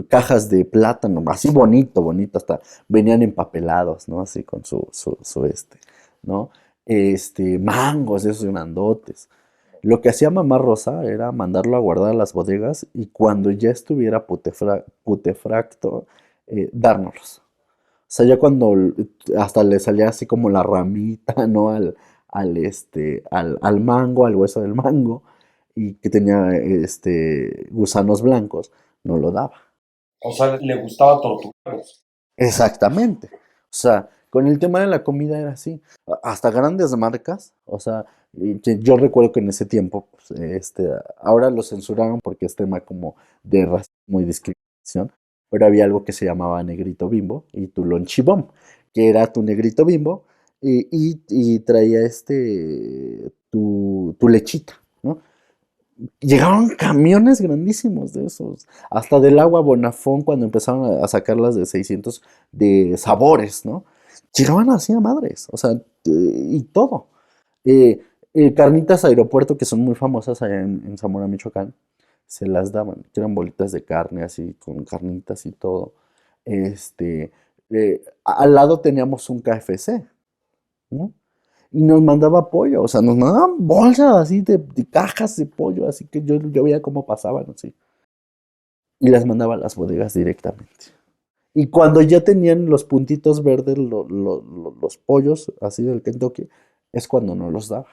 cajas de plátano, así bonito, bonito, hasta venían empapelados, ¿no? Así con ¿no? Mangos, esos grandotes. Lo que hacía Mamá Rosa era mandarlo a guardar a las bodegas y cuando ya estuviera putefacto, dárnoslos. O sea, ya cuando hasta le salía así como la ramita, ¿no? Al mango, al hueso del mango, y que tenía gusanos blancos, no lo daba. O sea, le gustaba torturarlos. Exactamente. O sea, con el tema de la comida era así. Hasta grandes marcas, o sea, Y que yo recuerdo que en ese tiempo, pues, ahora lo censuraron porque es tema como de racismo y discriminación, pero había algo que se llamaba negrito bimbo y tu lonchibom, que era tu negrito bimbo y traía tu lechita, ¿no? Llegaron camiones grandísimos de esos, hasta del agua Bonafón cuando empezaron a sacarlas de 600 de sabores, ¿no? Llegaban así a madres, o sea, y todo. Eh, Carnitas Aeropuerto, que son muy famosas allá en Zamora, Michoacán, se las daban, que eran bolitas de carne así, con carnitas y todo. Al lado teníamos un KFC, ¿no? Y nos mandaba pollo, o sea, nos mandaban bolsas así de cajas de pollo, así que yo veía cómo pasaban, así. Y las mandaba a las bodegas directamente. Y cuando ya tenían los puntitos verdes, los pollos, así del Kentucky, es cuando no los daba.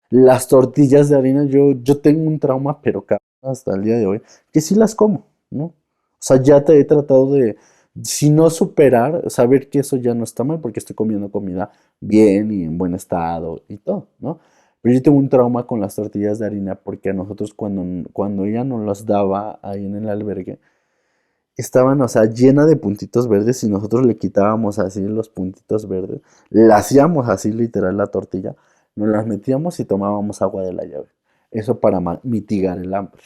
Las tortillas de harina, yo tengo un trauma, pero cabrón, hasta el día de hoy, que sí las como, ¿no? O sea, ya te he tratado de, si no superar, saber que eso ya no está mal, porque estoy comiendo comida bien y en buen estado y todo, ¿no? Pero yo tengo un trauma con las tortillas de harina, porque a nosotros cuando ella nos las daba ahí en el albergue, estaban, o sea, llena de puntitos verdes y nosotros le quitábamos así los puntitos verdes, le hacíamos así literal la tortilla, nos las metíamos y tomábamos agua de la llave. Eso para mitigar el hambre.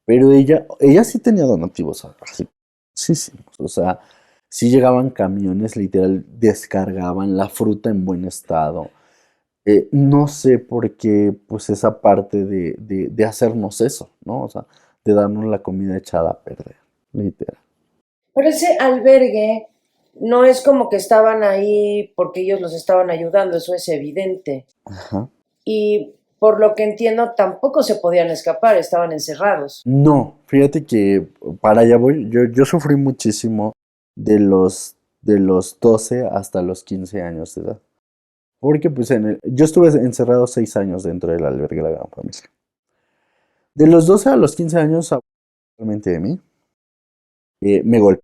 Pero ella sí tenía donativos así, muchísimos. O sea, sí llegaban camiones, literal, descargaban la fruta en buen estado. No sé por qué, pues esa parte de hacernos eso, ¿no? O sea, de darnos la comida echada a perder, literal. Pero ese albergue no es como que estaban ahí porque ellos los estaban ayudando, eso es evidente. Ajá. Y por lo que entiendo, tampoco se podían escapar, estaban encerrados. No, fíjate que para allá voy, yo sufrí muchísimo de los 12 hasta los 15 años de edad. Porque pues yo estuve encerrado 6 años dentro del albergue de la Gran Familia. De los 12 a los 15 años, realmente de mí, me golpeé.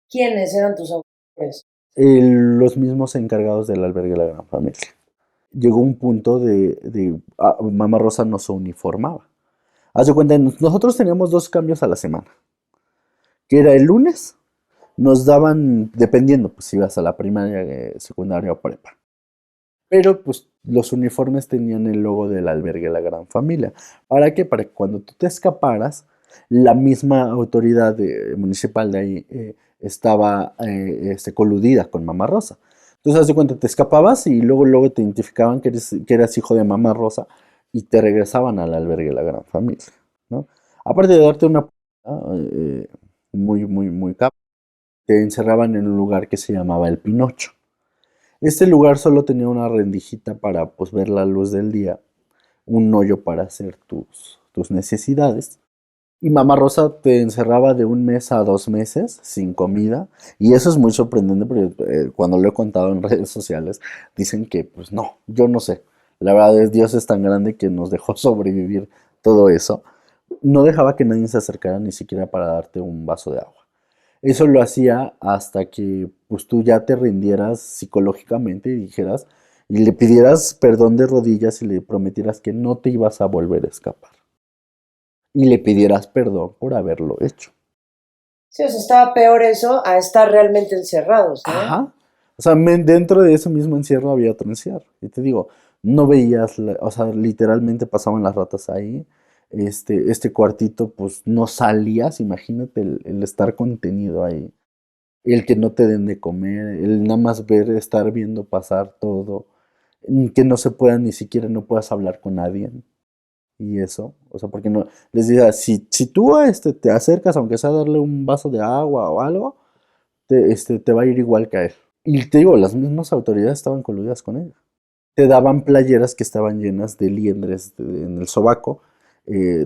¿Quiénes eran tus abuelos? Los mismos encargados del albergue de la Gran Familia. Llegó un punto Mamá Rosa no se uniformaba. Haz de cuenta, nosotros teníamos 2 cambios a la semana, que era el lunes, nos daban, dependiendo, pues si ibas a la primaria, secundaria o prepa. Pero pues los uniformes tenían el logo del albergue La Gran Familia. ¿Para qué? Para que cuando tú te escaparas, la misma autoridad municipal de ahí estaba coludida con Mamá Rosa. Entonces, haz de cuenta, te escapabas y luego te identificaban que eras hijo de Mamá Rosa y te regresaban al albergue La Gran Familia, ¿no? Aparte de darte una muy, muy, muy capa, te encerraban en un lugar que se llamaba El Pinocho. Este lugar solo tenía una rendijita para pues, ver la luz del día, un hoyo para hacer tus necesidades. Y Mamá Rosa te encerraba de 1 mes a 2 meses sin comida. Y eso es muy sorprendente porque cuando lo he contado en redes sociales, dicen que pues no, yo no sé. La verdad es Dios es tan grande que nos dejó sobrevivir todo eso. No dejaba que nadie se acercara ni siquiera para darte un vaso de agua. Eso lo hacía hasta que pues tú ya te rindieras psicológicamente y dijeras y le pidieras perdón de rodillas y le prometieras que no te ibas a volver a escapar. Y le pidieras perdón por haberlo hecho. Sí, o sea, estaba peor eso a estar realmente encerrados, ¿no? Ajá. O sea, dentro de ese mismo encierro había otro encierro. Y te digo, no veías, o sea, literalmente pasaban las ratas ahí. Este cuartito, pues no salías, imagínate el estar contenido ahí. El que no te den de comer, el nada más estar viendo pasar todo, que no se pueda ni siquiera, no puedas hablar con nadie. Y eso, o sea, porque no, les decía, si tú te acercas, aunque sea a darle un vaso de agua o algo, te va a ir igual que a él. Y te digo, las mismas autoridades estaban coludidas con ella. Te daban playeras que estaban llenas de liendres en el sobaco.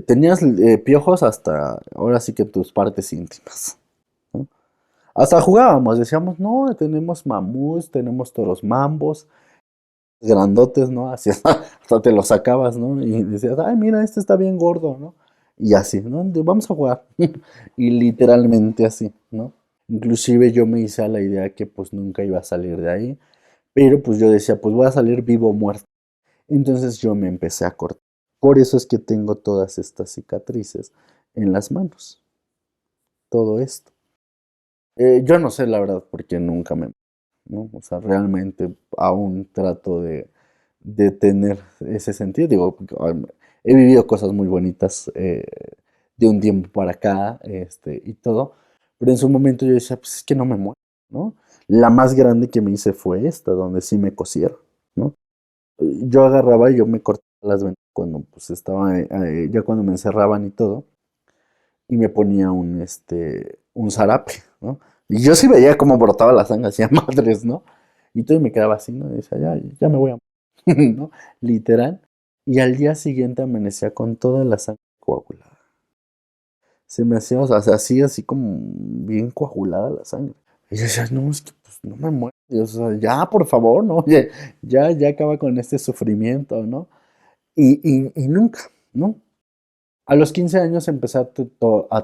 Tenías piojos hasta, ahora sí que tus partes íntimas, ¿no? Hasta jugábamos, decíamos, no, tenemos mamuts, tenemos toros mambos, grandotes, ¿no? Así hasta te los sacabas, ¿no? Y decías, ay, mira, este está bien gordo, ¿no? Y así, ¿no? Vamos a jugar. Y literalmente así, ¿no? Inclusive yo me hice a la idea que pues nunca iba a salir de ahí, pero pues yo decía, pues voy a salir vivo o muerto. Entonces yo me empecé a cortar. Por eso es que tengo todas estas cicatrices en las manos. Todo esto. Yo no sé la verdad porque nunca me... ¿no? O sea, realmente aún trato de tener ese sentido. Digo, he vivido cosas muy bonitas de un tiempo para acá y todo. Pero en su momento yo decía, pues es que no me muero, ¿no? La más grande que me hice fue esta, donde sí me cosieron, ¿no? Yo agarraba y yo me cortaba las venas cuando pues estaba, ya cuando me encerraban y todo, y me ponía un zarape, ¿no? Y yo sí veía cómo brotaba la sangre, hacía madres, ¿no? Y todo me quedaba así, ¿no? Y decía, ya me voy a morir, ¿no? Literal. Y al día siguiente amanecía con toda la sangre coagulada. Se me hacía, o sea, así como bien coagulada la sangre. Y yo decía, no, es que pues no me muero. Y, o sea, ya, por favor, ¿no? Ya acaba con este sufrimiento, ¿no? Y nunca, ¿no? A los 15 años empecé a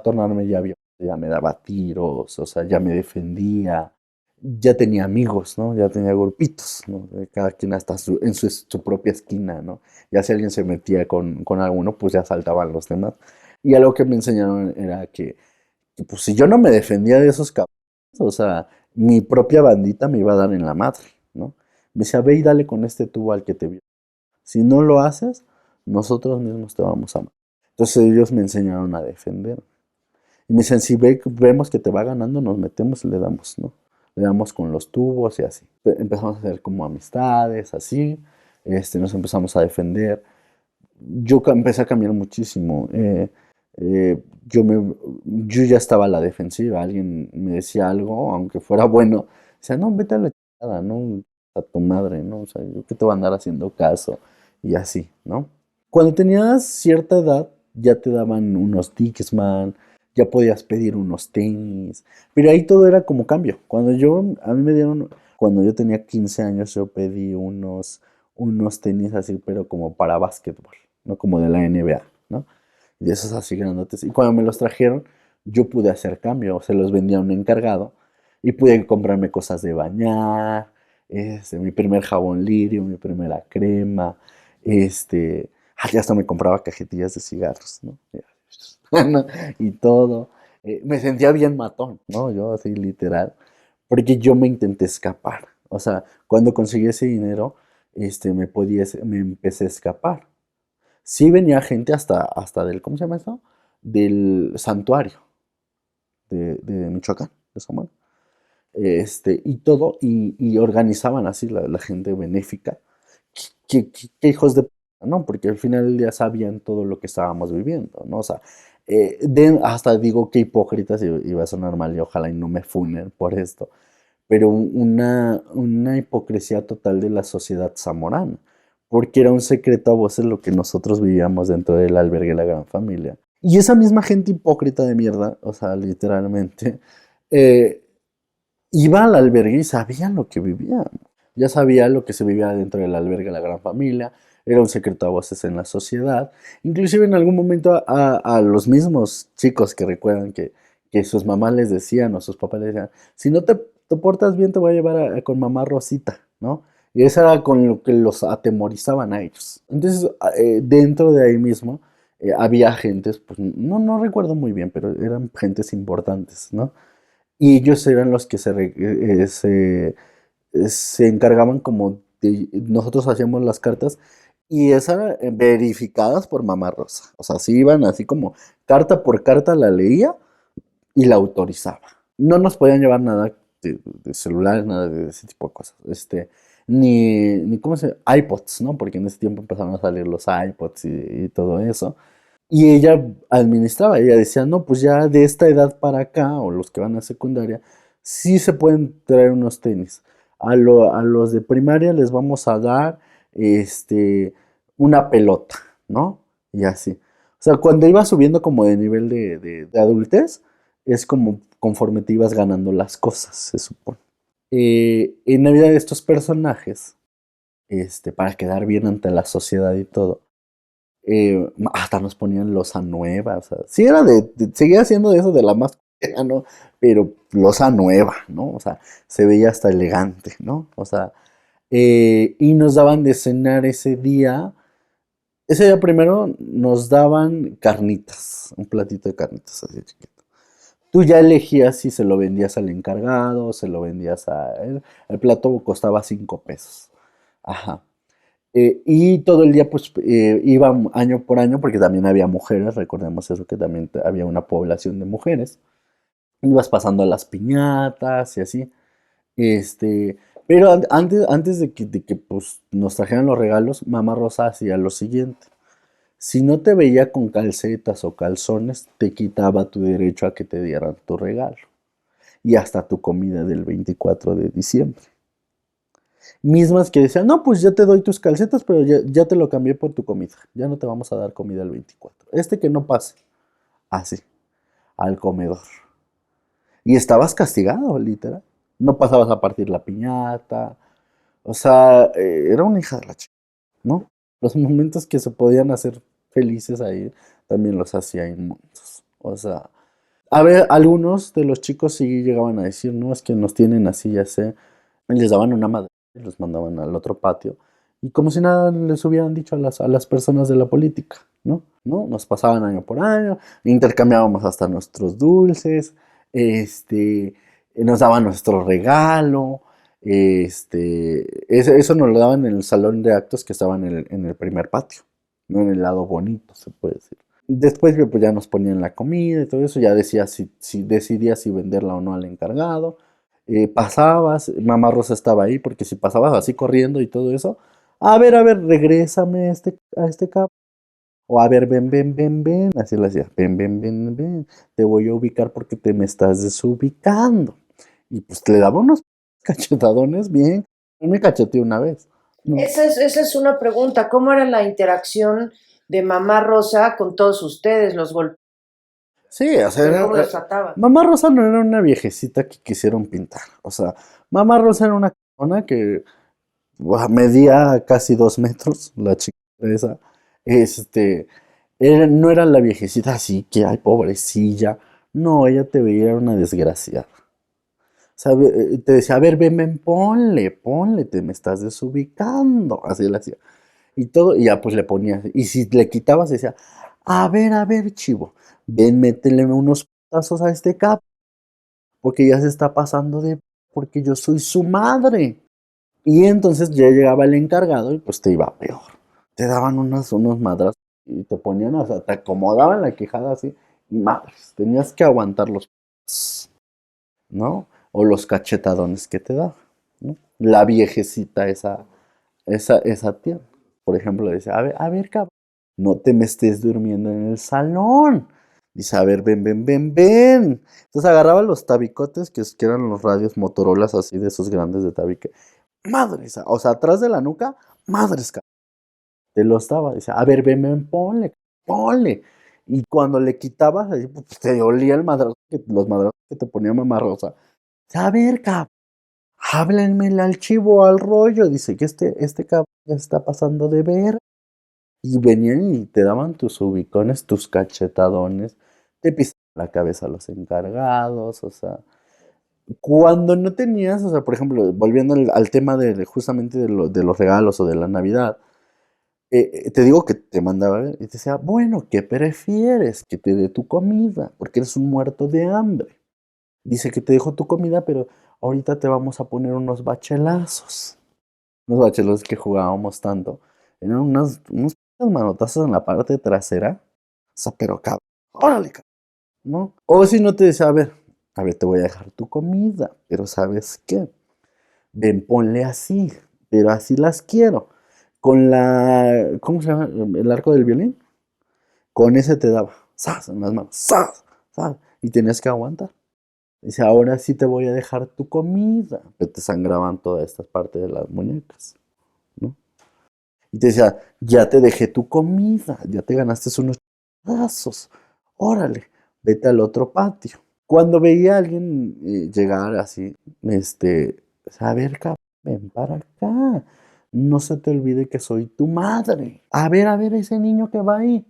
tornarme ya violento, ya me daba tiros, o sea, ya me defendía, ya tenía amigos, ¿no? Ya tenía grupitos, ¿no? Cada quien hasta en su propia esquina, ¿no? Ya si alguien se metía con alguno, pues ya saltaban los demás. Y algo que me enseñaron era que, pues si yo no me defendía de esos cabrones, o sea, mi propia bandita me iba a dar en la madre, ¿no? Me decía, ve y dale con este tubo al que te vio. Si no lo haces, nosotros mismos te vamos a matar. Entonces ellos me enseñaron a defender. Y me dicen, si vemos que te va ganando, nos metemos y le damos, ¿no? Le damos con los tubos y así. Empezamos a hacer como amistades, así. Nos empezamos a defender. Empecé a cambiar muchísimo. Yo ya estaba a la defensiva. Alguien me decía algo, aunque fuera bueno. Decía, no, vete a la chingada, ¿no? A tu madre, ¿no? O sea, yo qué te voy a andar haciendo caso. Y así, ¿no? Cuando tenías cierta edad, ya te daban unos Dixman, ya podías pedir unos tenis, pero ahí todo era como cambio. A mí me dieron, cuando yo tenía 15 años, yo pedí unos tenis así, pero como para básquetbol, no como de la NBA, ¿no? Y de esos así grandotes. Y cuando me los trajeron, yo pude hacer cambio, se los vendía a un encargado y pude comprarme cosas de bañar, mi primer jabón lirio, mi primera crema, ya hasta me compraba cajetillas de cigarros, ¿no? ¿No? Y todo. Me sentía bien matón, ¿no? Yo así literal, porque yo me intenté escapar. O sea, cuando conseguí ese dinero, me empecé a escapar. Sí venía gente hasta del, ¿cómo se llama eso? Del santuario de Michoacán, de Zamora. Y todo, y organizaban así la gente benéfica. ¿Qué hijos de p-? ¿No? Porque al final del día sabían todo lo que estábamos viviendo, ¿no? O sea, hasta digo que hipócritas, y va a sonar mal y ojalá y no me funen por esto, pero una hipocresía total de la sociedad zamorana, porque era un secreto a voces lo que nosotros vivíamos dentro del albergue de la gran familia. Y esa misma gente hipócrita de mierda, o sea, literalmente, eh, iba al albergue y sabía lo que vivíamos. Ya sabía lo que se vivía dentro del albergue de la gran familia, era un secreto a voces en la sociedad. Inclusive en algún momento a los mismos chicos que recuerdan que sus mamás les decían o sus papás les decían, si no te portas bien te voy a llevar con mamá Rosita, ¿no? Y eso era con lo que los atemorizaban a ellos. Entonces, dentro de ahí mismo, había gentes, pues no recuerdo muy bien, pero eran gentes importantes, ¿no? Y ellos eran los que se encargaban como de, nosotros hacíamos las cartas y esas eran verificadas por Mamá Rosa. O sea, sí iban así como carta por carta la leía y la autorizaba. No nos podían llevar nada de celulares, nada de ese tipo de cosas. Ni ¿cómo se iPods, ¿no? Porque en ese tiempo empezaron a salir los iPods y todo eso. Y ella administraba, ella decía, no, pues ya de esta edad para acá, o los que van a secundaria, sí se pueden traer unos tenis. A los de primaria les vamos a dar una pelota, ¿no? Y así. O sea, cuando ibas subiendo como de nivel de adultez, es como conforme te ibas ganando las cosas, se supone. En la vida de estos personajes, para quedar bien ante la sociedad y todo, hasta nos ponían loza nueva, o sea, sí era seguía siendo de eso de la más, ¿no? Pero loza nueva, ¿no? O sea, se veía hasta elegante, ¿no? O sea, Y nos daban de cenar ese día. Ese día primero nos daban carnitas, un platito de carnitas así chiquito. Tú ya elegías si se lo vendías al encargado, se lo vendías a él. El plato costaba 5 pesos. Ajá. Y todo el día, pues, iba año por año, porque también había mujeres, recordemos eso, que también había una población de mujeres. Ibas pasando las piñatas y así. Este, pero antes de que pues, nos trajeran los regalos, Mamá Rosa hacía lo siguiente. Si no te veía con calcetas o calzones, te quitaba tu derecho a que te dieran tu regalo. Y hasta tu comida del 24 de diciembre. Mismas que decían, no, pues ya te doy tus calcetas, pero ya te lo cambié por tu comida. Ya no te vamos a dar comida el 24. Que no pase. Así, al comedor. Y estabas castigado, literal. No pasabas a partir la piñata. O sea, era una hija de la chica, ¿no? Los momentos que se podían hacer felices ahí, también los hacía inmundos. O sea, a ver, algunos de los chicos sí llegaban a decir, no, es que nos tienen así, ya sé. Y les daban una madre, los mandaban al otro patio. Y como si nada les hubieran dicho a las personas de la política, ¿no? ¿No? Nos pasaban año por año, intercambiábamos hasta nuestros dulces, nos daban nuestro regalo, eso nos lo daban en el salón de actos que estaba en el primer patio, no en el lado bonito, se puede decir. Después pues, ya nos ponían la comida y todo eso, ya decía si decidía si venderla o no al encargado. Pasabas, Mamá Rosa estaba ahí, porque si pasabas así corriendo y todo eso, a ver, regrésame a este capo. O a ver, ven, ven, ven, ven. Así le hacía, ven, ven, ven, ven. Te voy a ubicar porque te me estás desubicando. Y pues le daba unos cachetadones bien. Él me cacheteó una vez. No. Esa es una pregunta. ¿Cómo era la interacción de Mamá Rosa con todos ustedes? ¿Los golpeaban? Sí, o sea, ¿Cómo los trataba? Mamá Rosa no era una viejecita que quisieron pintar. O sea, Mamá Rosa era una persona que medía casi 2 metros, la chica esa. Este, no era la viejecita así que, ay, pobrecilla. No, ella te veía era una desgraciada. O sea, te decía, a ver, ven, ven, ponle, ponle, te me estás desubicando. Así le hacía. Y todo, y ya pues le ponía. Y si le quitabas, decía, a ver, chivo, ven, métele unos putazos a este cap, porque ya se está pasando porque yo soy su madre. Y entonces ya llegaba el encargado y pues te iba peor. Te daban unos madras y te ponían, o sea, te acomodaban la quejada así y madres, tenías que aguantar los p***s, ¿no? O los cachetadones que te daban, ¿no? La viejecita esa tía, por ejemplo, decía, a ver, cabrón, no te me estés durmiendo en el salón. Dice, a ver, ven, ven, ven, ven. Entonces agarraba los tabicotes, que eran los radios Motorolas así de esos grandes de tabique. Madres, o sea, atrás de la nuca, madres, cabrón. Te los daba. Dice, a ver, ven, ven, ponle, ponle. Y cuando le quitabas, ahí, pues, te olía el madrazo, los madrazos que te ponía Mamá Rosa. Dice, a ver, cabrón, háblenme al chivo, al rollo. Dice que este cabrón ya está pasando de ver. Y venían y te daban tus ubicones, tus cachetadones, te pisaban la cabeza a los encargados, o sea, cuando no tenías, o sea, por ejemplo, volviendo al tema justamente de los regalos o de la Navidad, te digo que te mandaba a ver y te decía, bueno, ¿qué prefieres? Que te dé tu comida, porque eres un muerto de hambre. Dice que te dejo tu comida, pero ahorita te vamos a poner unos bachelazos. Unos bachelazos que jugábamos tanto. Eran unos manotazos en la parte trasera. O sea, pero cabrón, órale, cabrón, ¿no? O si no te decía, a ver, te voy a dejar tu comida, pero ¿sabes qué? Ven, ponle así, pero así las quiero. ¿Cómo se llama? El arco del violín. Con ese te daba, ¡zas! En las manos, ¡zas! ¡Zas! Y tenías que aguantar. Dice, ahora sí te voy a dejar tu comida. Pero te sangraban todas estas partes de las muñecas, ¿no? Y te decía, ya te dejé tu comida, ya te ganaste unos pedazos. Órale, vete al otro patio. Cuando veía a alguien llegar así, a ver, cabrón, ven para acá. No se te olvide que soy tu madre. A ver, ese niño que va ahí,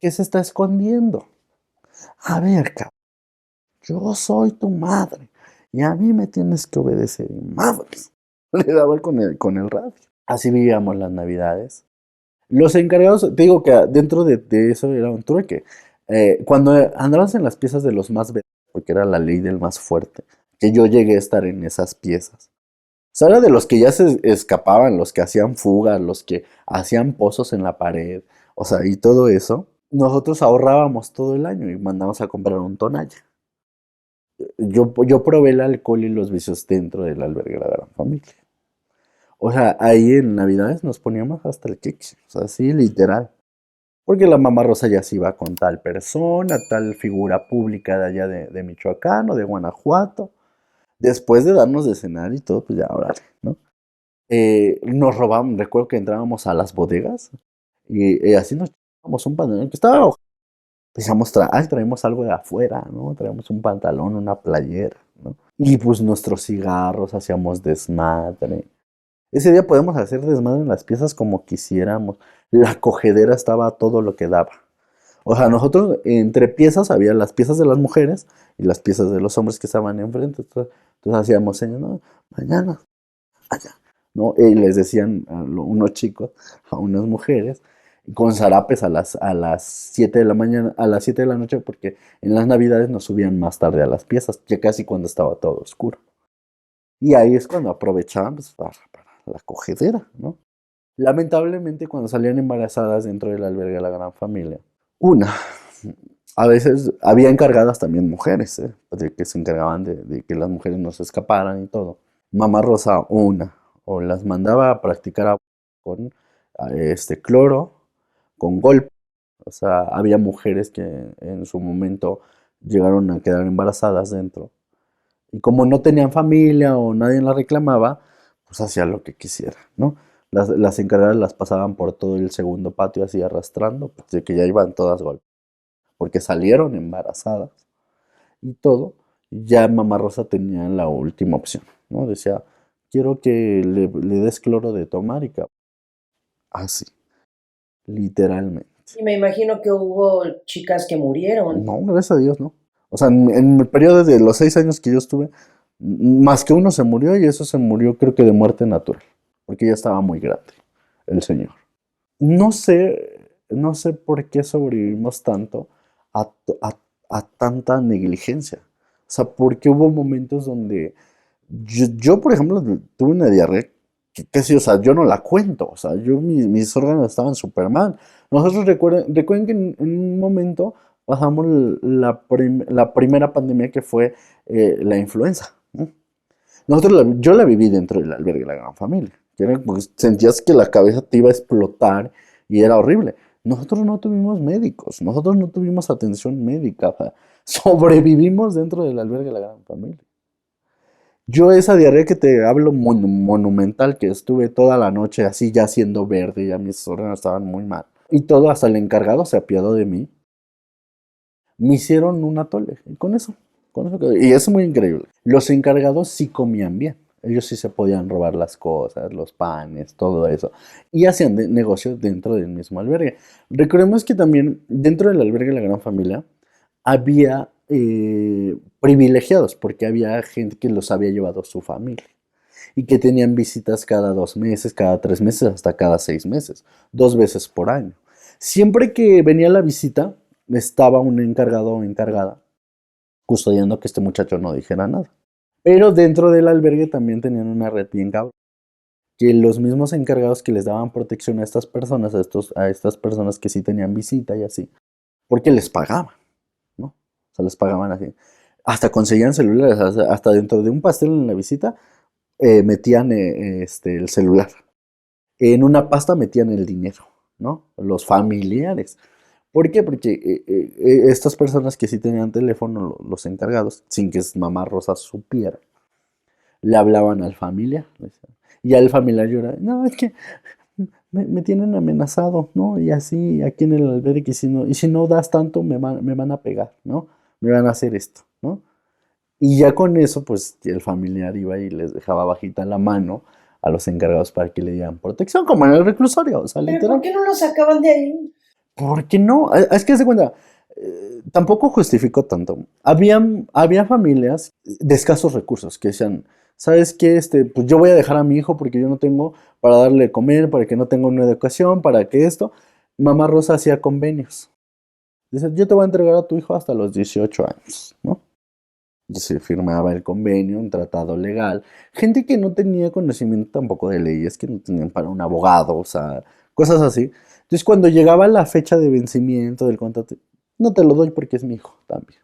que se está escondiendo. A ver, cabrón, yo soy tu madre y a mí me tienes que obedecer, madres. le daba con el radio. Así vivíamos las navidades. Los encargados, te digo que dentro de eso era un trueque. Cuando andabas en las piezas de los más veloces, porque era la ley del más fuerte, que yo llegué a estar en esas piezas. O sea, era de los que ya se escapaban, los que hacían fugas, los que hacían pozos en la pared, o sea, y todo eso. Nosotros ahorrábamos todo el año y mandamos a comprar un tonalla. Yo probé el alcohol y los vicios dentro del albergue de la Gran Familia. O sea, ahí en Navidades nos poníamos hasta el queque, o sea, así literal. Porque la mamá Rosa ya se iba con tal persona, tal figura pública de allá de Michoacán o de Guanajuato. Después de darnos de cenar y todo, pues ya, órale, ¿no? Nos robaban, recuerdo que entrábamos a las bodegas y así nos echábamos un pantalón que estaba. Pensamos, traemos algo de afuera, ¿no? Traemos un pantalón, una playera, ¿no? Y pues nuestros cigarros, hacíamos desmadre. Ese día podemos hacer desmadre en las piezas como quisiéramos. La cogedera estaba a todo lo que daba. O sea, nosotros entre piezas había las piezas de las mujeres y las piezas de los hombres que estaban enfrente. Entonces hacíamos señas, no, mañana, allá. ¿No? Y les decían unos chicos, a unas mujeres, con zarapes a las 7 de la mañana, a las 7 de la noche, porque en las navidades nos subían más tarde a las piezas, ya casi cuando estaba todo oscuro. Y ahí es cuando aprovechaban pues, para la cogedera, ¿no? Lamentablemente, cuando salían embarazadas dentro del albergue de la Gran Familia, una, a veces había encargadas también mujeres, de que se encargaban de que las mujeres no se escaparan y todo. Mamá Rosa, o las mandaba a practicar con cloro, con golpe. O sea, había mujeres que en su momento llegaron a quedar embarazadas dentro. Y como no tenían familia o nadie las reclamaba, pues hacía lo que quisiera, ¿no? Las encargadas las pasaban por todo el segundo patio así arrastrando, pues, de que ya iban todas golpes, porque salieron embarazadas y todo. Ya Mamá Rosa tenía la última opción, ¿no? Decía, quiero que le des cloro de tomar y que así, literalmente. Y me imagino que hubo chicas que murieron. No, gracias a Dios, no. O sea, en el periodo de los 6 años que yo estuve, más que uno se murió y eso se murió creo que de muerte natural, porque ya estaba muy grande el señor. No sé por qué sobrevivimos tanto a, a- a tanta negligencia. O sea, porque hubo momentos donde yo, por ejemplo, tuve una diarrea que sí, o sea, yo no la cuento. O sea, mis órganos estaban súper mal. Nosotros recuerden que en un momento pasamos la primera pandemia que fue la influenza, ¿no? Yo la viví dentro del albergue de la Gran Familia. Que era, pues, sentías que la cabeza te iba a explotar y era horrible. Nosotros no tuvimos médicos, nosotros no tuvimos atención médica. O sea, sobrevivimos dentro del albergue de la Gran Familia. Yo esa diarrea que te hablo monumental, que estuve toda la noche así ya siendo verde, ya mis órganos estaban muy mal. Y todo, hasta el encargado se apiadó de mí. Me hicieron un atole. Y con eso quedó. Y es muy increíble. Los encargados sí comían bien. Ellos sí se podían robar las cosas, los panes, todo eso. Y hacían negocios dentro del mismo albergue. Recordemos que también dentro del albergue de la Gran Familia había privilegiados, porque había gente que los había llevado a su familia y que tenían visitas cada 2 meses, cada 3 meses, hasta cada 6 meses, 2 veces por año. Siempre que venía la visita, estaba un encargado o encargada custodiando que este muchacho no dijera nada. Pero dentro del albergue también tenían una red bien cabrón, que los mismos encargados que les daban protección a estas personas, a estas personas que sí tenían visita y así, porque les pagaban, ¿no? O sea, les pagaban así. Hasta conseguían celulares, hasta dentro de un pastel en la visita, metían el celular. En una pasta metían el dinero, ¿no? Los familiares. ¿Por qué? Porque estas personas que sí tenían teléfono, los encargados, sin que Mamá Rosa supiera, le hablaban al familiar. Y al familiar lloraba, no, es que me tienen amenazado, ¿no? Y así aquí en el albergue, y si no das tanto, me van a pegar, ¿no? Me van a hacer esto, ¿no? Y ya con eso, pues el familiar iba y les dejaba bajita la mano a los encargados para que le dieran protección, como en el reclusorio, o sea, ¿Pero literal. por qué no lo sacaban de ahí? ¿Por qué no? Es que se cuenta, tampoco justificó tanto. Había familias de escasos recursos que decían, ¿sabes qué? Pues yo voy a dejar a mi hijo porque yo no tengo para darle de comer, para que no tenga una educación, para que esto. Mamá Rosa hacía convenios. Dice, yo te voy a entregar a tu hijo hasta los 18 años, ¿no? Y se firmaba el convenio, un tratado legal. Gente que no tenía conocimiento tampoco de leyes, que no tenían para un abogado, o sea, cosas así. Entonces, cuando llegaba la fecha de vencimiento del contrato, no te lo doy porque es mi hijo también.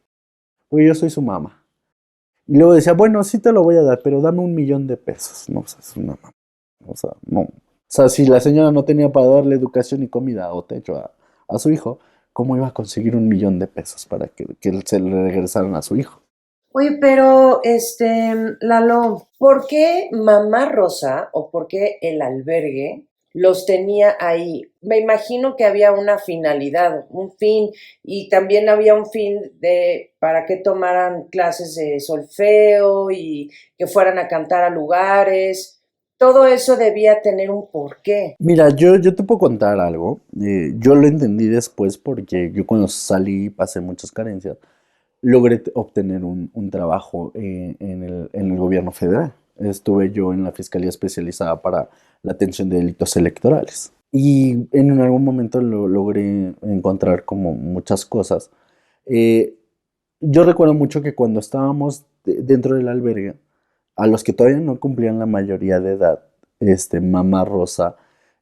Porque yo soy su mamá. Y luego decía, bueno, sí te lo voy a dar, pero dame 1,000,000 de pesos. No, o sea, es una mamá. O sea, no. O sea, si la señora no tenía para darle educación y comida o techo a su hijo, ¿cómo iba a conseguir 1,000,000 de pesos para que se le regresaran a su hijo? Oye, pero, Lalo, ¿por qué Mamá Rosa o por qué el albergue los tenía ahí? Me imagino que había una finalidad, un fin, y también había un fin de para que tomaran clases de solfeo y que fueran a cantar a lugares. Todo eso debía tener un porqué. Mira, yo te puedo contar algo. Yo lo entendí después porque yo cuando salí y pasé muchas carencias, logré obtener un trabajo en el gobierno federal. Estuve yo en la Fiscalía Especializada para la Atención de Delitos Electorales. Y en algún momento logré encontrar como muchas cosas. Eh, yo recuerdo mucho que cuando estábamos dentro del albergue, a los que todavía no cumplían la mayoría de edad, Mamá Rosa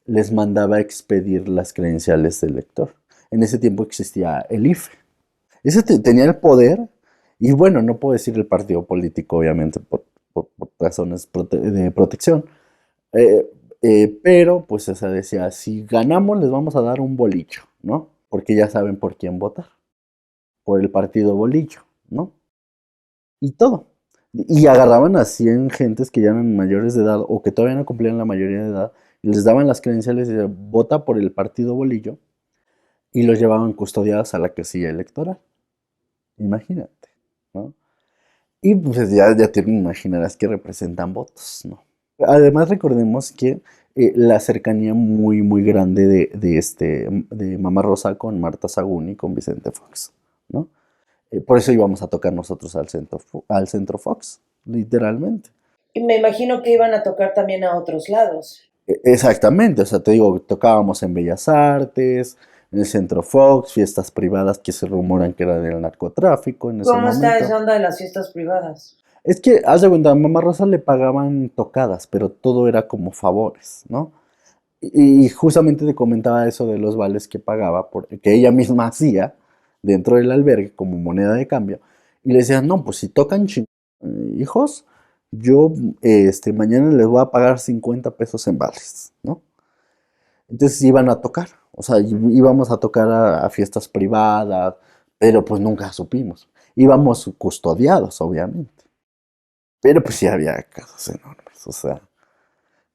les mandaba expedir las credenciales del lector. En ese tiempo existía el IFE. Ese tenía el poder, y bueno, no puedo decir el partido político, obviamente, por razones de protección, eh, pero pues esa decía, si ganamos les vamos a dar un bolillo, ¿no? Porque ya saben por quién votar, por el partido bolillo, ¿no? Y todo. Y agarraban a 100 gentes que ya eran mayores de edad o que todavía no cumplían la mayoría de edad, y les daban las credenciales y decían, vota por el partido bolillo, y los llevaban custodiados a la casilla electoral. Imagínate, ¿no? Y pues ya te imaginarás que representan votos, ¿no? Además recordemos que la cercanía muy muy grande de Mamá Rosa con Marta Sagún y con Vicente Fox, ¿no? Por eso íbamos a tocar nosotros al centro Fox, literalmente. Y me imagino que iban a tocar también a otros lados. Exactamente, o sea, te digo, tocábamos en Bellas Artes, en el Centro Fox, fiestas privadas que se rumoran que eran del narcotráfico en ese ¿Cómo está momento. esa onda de las fiestas privadas? Es que, haz de cuenta, a Mamá Rosa le pagaban tocadas, pero todo era como favores, ¿no? Y justamente te comentaba eso de los vales que pagaba, que ella misma hacía dentro del albergue como moneda de cambio. Y le decían, no, pues si tocan hijos, yo mañana les voy a pagar 50 pesos en vales, ¿no? Entonces iban a tocar, o sea, íbamos a tocar a fiestas privadas, pero pues nunca supimos. Íbamos custodiados, obviamente. Pero pues sí había casos enormes, o sea,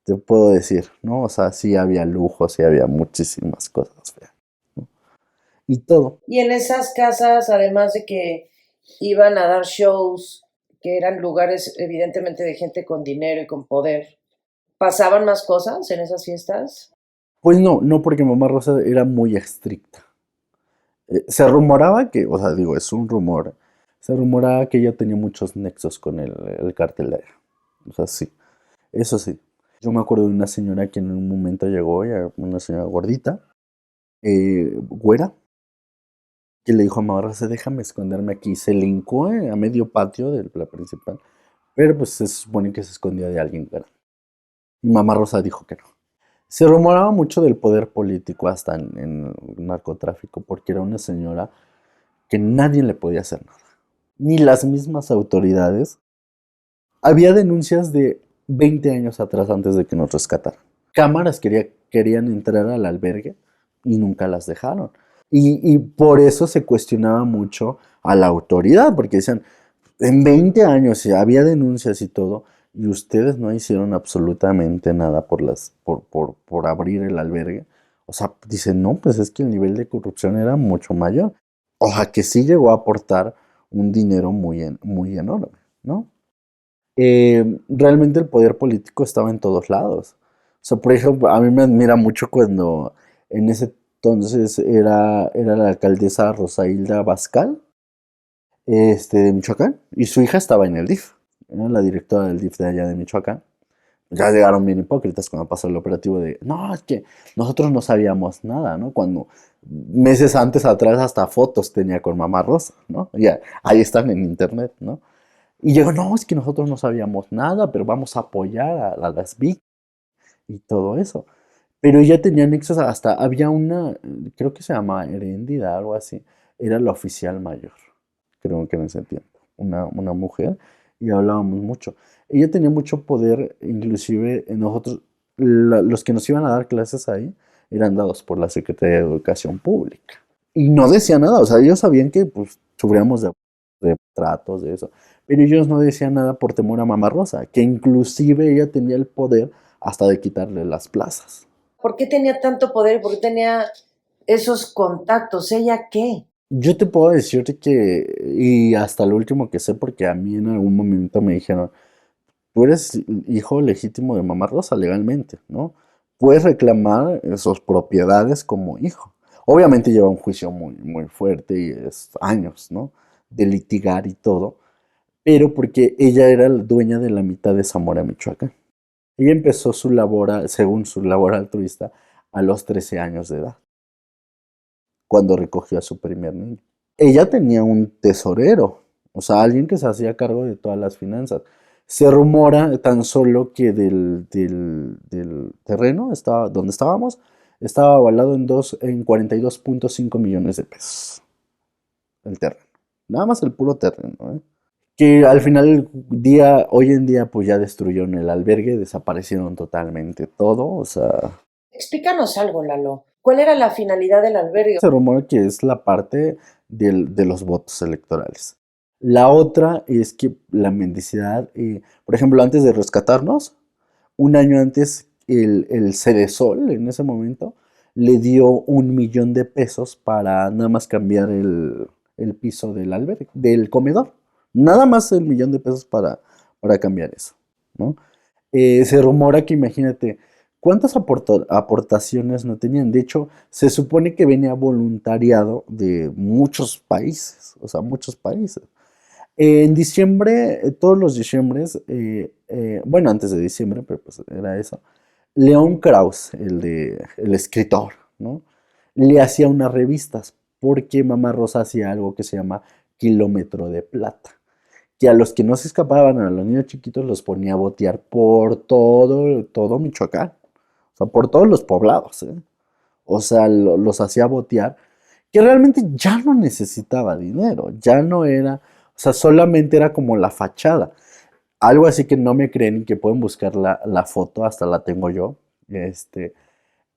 te puedo decir, ¿no? O sea, sí había lujos, sí había muchísimas cosas feas, ¿no? Y todo. Y en esas casas, además de que iban a dar shows, que eran lugares evidentemente de gente con dinero y con poder, ¿pasaban más cosas en esas fiestas? Pues no, no porque Mamá Rosa era muy estricta. Se rumoraba que, o sea, digo, es un rumor, se rumoraba que ella tenía muchos nexos con el cártel de allá. O sea, sí, eso sí. Yo me acuerdo de una señora que en un momento llegó, una señora gordita, güera, que le dijo a Mamá Rosa, déjame esconderme aquí. Se lincó a medio patio de la principal, pero pues se supone que se escondía de alguien grande. Y Mamá Rosa dijo que no. Se rumoraba mucho del poder político hasta en el narcotráfico, porque era una señora que nadie le podía hacer nada, ni las mismas autoridades. Había denuncias de 20 años atrás antes de que nos rescataran. Cámaras querían entrar al albergue y nunca las dejaron. Y por eso se cuestionaba mucho a la autoridad, porque decían, en 20 años ya había denuncias y todo, y ustedes no hicieron absolutamente nada por abrir el albergue. O sea, dicen, no, pues es que el nivel de corrupción era mucho mayor. O sea, que sí llegó a aportar un dinero muy enorme, ¿no? Realmente el poder político estaba en todos lados. O sea, por ejemplo, a mí me admira mucho cuando en ese entonces era la alcaldesa Rosa Hilda Bascal, de Michoacán, y su hija estaba en el DIF. era la directora del DIF de allá de Michoacán. Ya llegaron bien hipócritas cuando pasó el operativo de, no, es que nosotros no sabíamos nada, ¿no? Cuando meses antes atrás hasta fotos tenía con Mamá Rosa, ¿no? Ya, ahí están en internet, ¿no? Y llegó, no, es que nosotros no sabíamos nada, pero vamos a apoyar a las víctimas y todo eso. Pero ya tenía nexos, hasta había una, creo que se llama Heréndida, algo así, era la oficial mayor, creo que en ese tiempo, una mujer, y hablábamos mucho. Ella tenía mucho poder, inclusive nosotros, los que nos iban a dar clases ahí, eran dados por la Secretaría de Educación Pública. Y no decía nada, o sea, ellos sabían que pues sufríamos de tratos, de eso, pero ellos no decían nada por temor a Mamá Rosa, que inclusive ella tenía el poder hasta de quitarle las plazas. ¿Por qué tenía tanto poder? ¿Por qué tenía esos contactos? ¿Ella qué? Yo te puedo decir que, y hasta lo último que sé, porque a mí en algún momento me dijeron, tú eres hijo legítimo de Mamá Rosa legalmente, ¿no? Puedes reclamar sus propiedades como hijo. Obviamente lleva un juicio muy, muy fuerte y es años, ¿no? De litigar y todo, pero porque ella era la dueña de la mitad de Zamora, Michoacán. Ella empezó su labor, según su labor altruista, a los 13 años de edad, cuando recogió a su primer niño. Ella tenía un tesorero, o sea, alguien que se hacía cargo de todas las finanzas. Se rumora tan solo que del terreno donde estábamos estaba avalado en 42.5 millones de pesos. El terreno. Nada más el puro terreno, ¿eh? Que al final del día, hoy en día, pues ya destruyeron el albergue, desaparecieron totalmente todo, o sea, Explícanos algo, Lalo. ¿Cuál era la finalidad del albergue? se rumora que es la parte de los votos electorales. La otra es que la mendicidad, por ejemplo, antes de rescatarnos, un año antes, el Cedesol, en ese momento, le dio 1 millón de pesos para nada más cambiar el piso del albergue, del comedor. Nada más el 1 millón de pesos para cambiar eso, ¿no? Se rumora que, imagínate, ¿cuántas aportaciones no tenían? De hecho, se supone que venía voluntariado de muchos países, o sea, muchos países. En diciembre, todos los diciembres, bueno, antes de diciembre, pero pues era eso, León Krauss, el escritor, ¿no? Le hacía unas revistas porque Mamá Rosa hacía algo que se llama Kilómetro de Plata, que a los que no se escapaban, a los niños chiquitos, los ponía a botear por todo Michoacán, o sea, por todos los poblados, ¿eh? O sea, los hacía botear, que realmente ya no necesitaba dinero, ya no era, o sea, solamente era como la fachada. Algo así que no me creen y que pueden buscar la foto, hasta la tengo yo,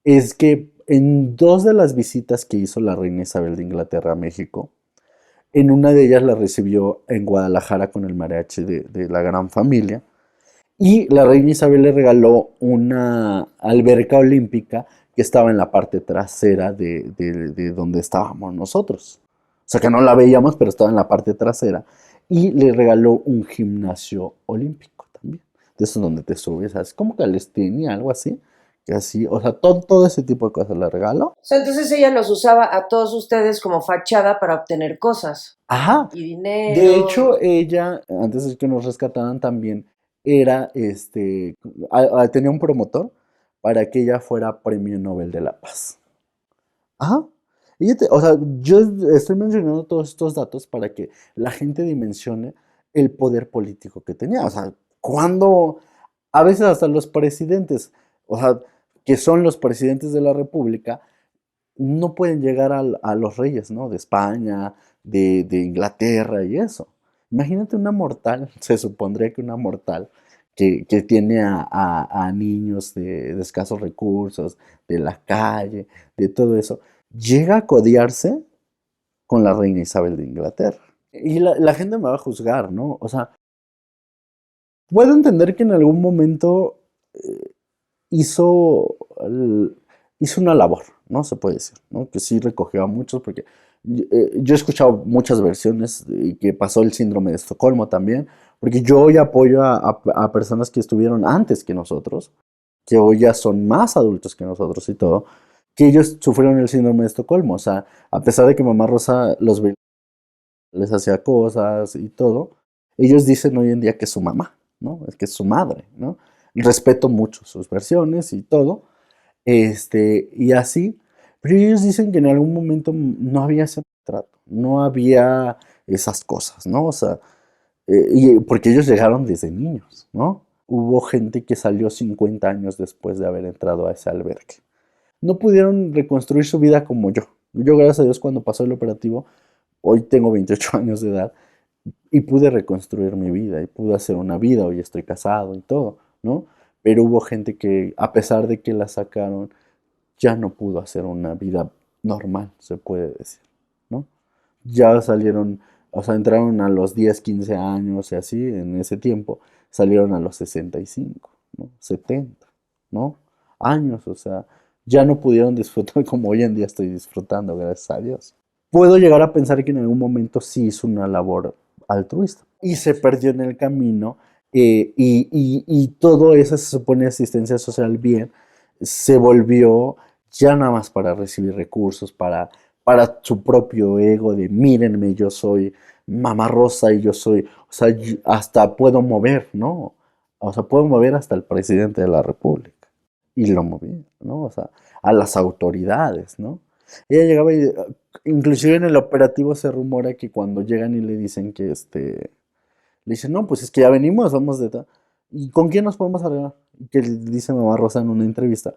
es que en dos de las visitas que hizo la reina Isabel de Inglaterra a México, en una de ellas la recibió en Guadalajara con el mariachi de la gran familia. Y la reina Isabel le regaló una alberca olímpica que estaba en la parte trasera de donde estábamos nosotros. O sea que no la veíamos, pero estaba en la parte trasera. Y le regaló un gimnasio olímpico también. De eso donde te subes, ¿sabes? Como calistenia, algo así. Que así, o sea, todo ese tipo de cosas le regaló. O sea, entonces ella los usaba a todos ustedes como fachada para obtener cosas Ajá. y De dinero. hecho, ella, antes de que nos rescataran también, era, tenía un promotor para que ella fuera Premio Nobel de la Paz. Ajá. O sea, yo estoy mencionando todos estos datos para que la gente dimensione el poder político que tenía. O sea, cuando a veces hasta los presidentes, o sea, que son los presidentes de la República, no pueden llegar a los reyes, ¿no? De España, de Inglaterra y eso. Imagínate una mortal, se supondría que una mortal que tiene a niños de escasos recursos, de la calle, de todo eso, llega a codiarse con la reina Isabel de Inglaterra. Y la gente me va a juzgar, ¿no? O sea, puedo entender que en algún momento hizo, hizo una labor, ¿no? Se puede decir, ¿no? Que sí recogió a muchos, porque yo he escuchado muchas versiones y que pasó el síndrome de Estocolmo también, porque yo hoy apoyo a personas que estuvieron antes que nosotros, que hoy ya son más adultos que nosotros y todo, que ellos sufrieron el síndrome de Estocolmo. O sea, a pesar de que Mamá Rosa les hacía cosas y todo, Ellos dicen hoy en día que es su mamá, ¿no? Es que es su madre, ¿no? Respeto mucho sus versiones y todo, y así, pero ellos dicen que en algún momento no había ese trato, no había esas cosas, ¿no? O sea, porque ellos llegaron desde niños, ¿no? Hubo gente que salió 50 años después de haber entrado a ese albergue. No pudieron reconstruir su vida como yo. Yo, gracias a Dios, cuando pasó el operativo, hoy tengo 28 años de edad y pude reconstruir mi vida y pude hacer una vida. Hoy estoy casado y todo, ¿no? Pero hubo gente que, a pesar de que la sacaron, ya no pudo hacer una vida normal, se puede decir, ¿no? Ya salieron, o sea, entraron a los 10 15 años y así, en ese tiempo, salieron a los 65, ¿no? 70, ¿no? Años, o sea, ya no pudieron disfrutar como hoy en día estoy disfrutando, gracias a Dios. Puedo llegar a pensar que en algún momento sí hizo una labor altruista y se perdió en el camino, y todo eso se supone asistencia social bien, se volvió ya nada más para recibir recursos, para su propio ego de mírenme, yo soy Mamá Rosa y yo soy, o sea, hasta puedo mover, ¿no? O sea, puedo mover hasta el presidente de la República. Y lo moví, ¿no? O sea, a las autoridades, ¿no? Ella llegaba y, inclusive en el operativo se rumora que cuando llegan y le dicen que le dicen, no, pues es que ya venimos, vamos de tal. ¿Y con quién nos podemos arreglar? Y que le dice Mamá Rosa en una entrevista,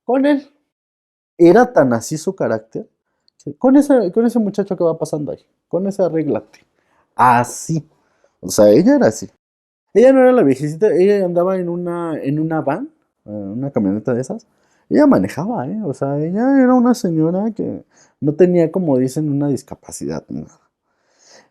con él. Era tan así su carácter, que con ese muchacho que va pasando ahí, con ese arréglate. Así. O sea, ella era así. Ella no era la viejecita, ella andaba en una van, una camioneta de esas. Ella manejaba, ¿eh? O sea, ella era una señora que no tenía, como dicen, una discapacidad ni nada.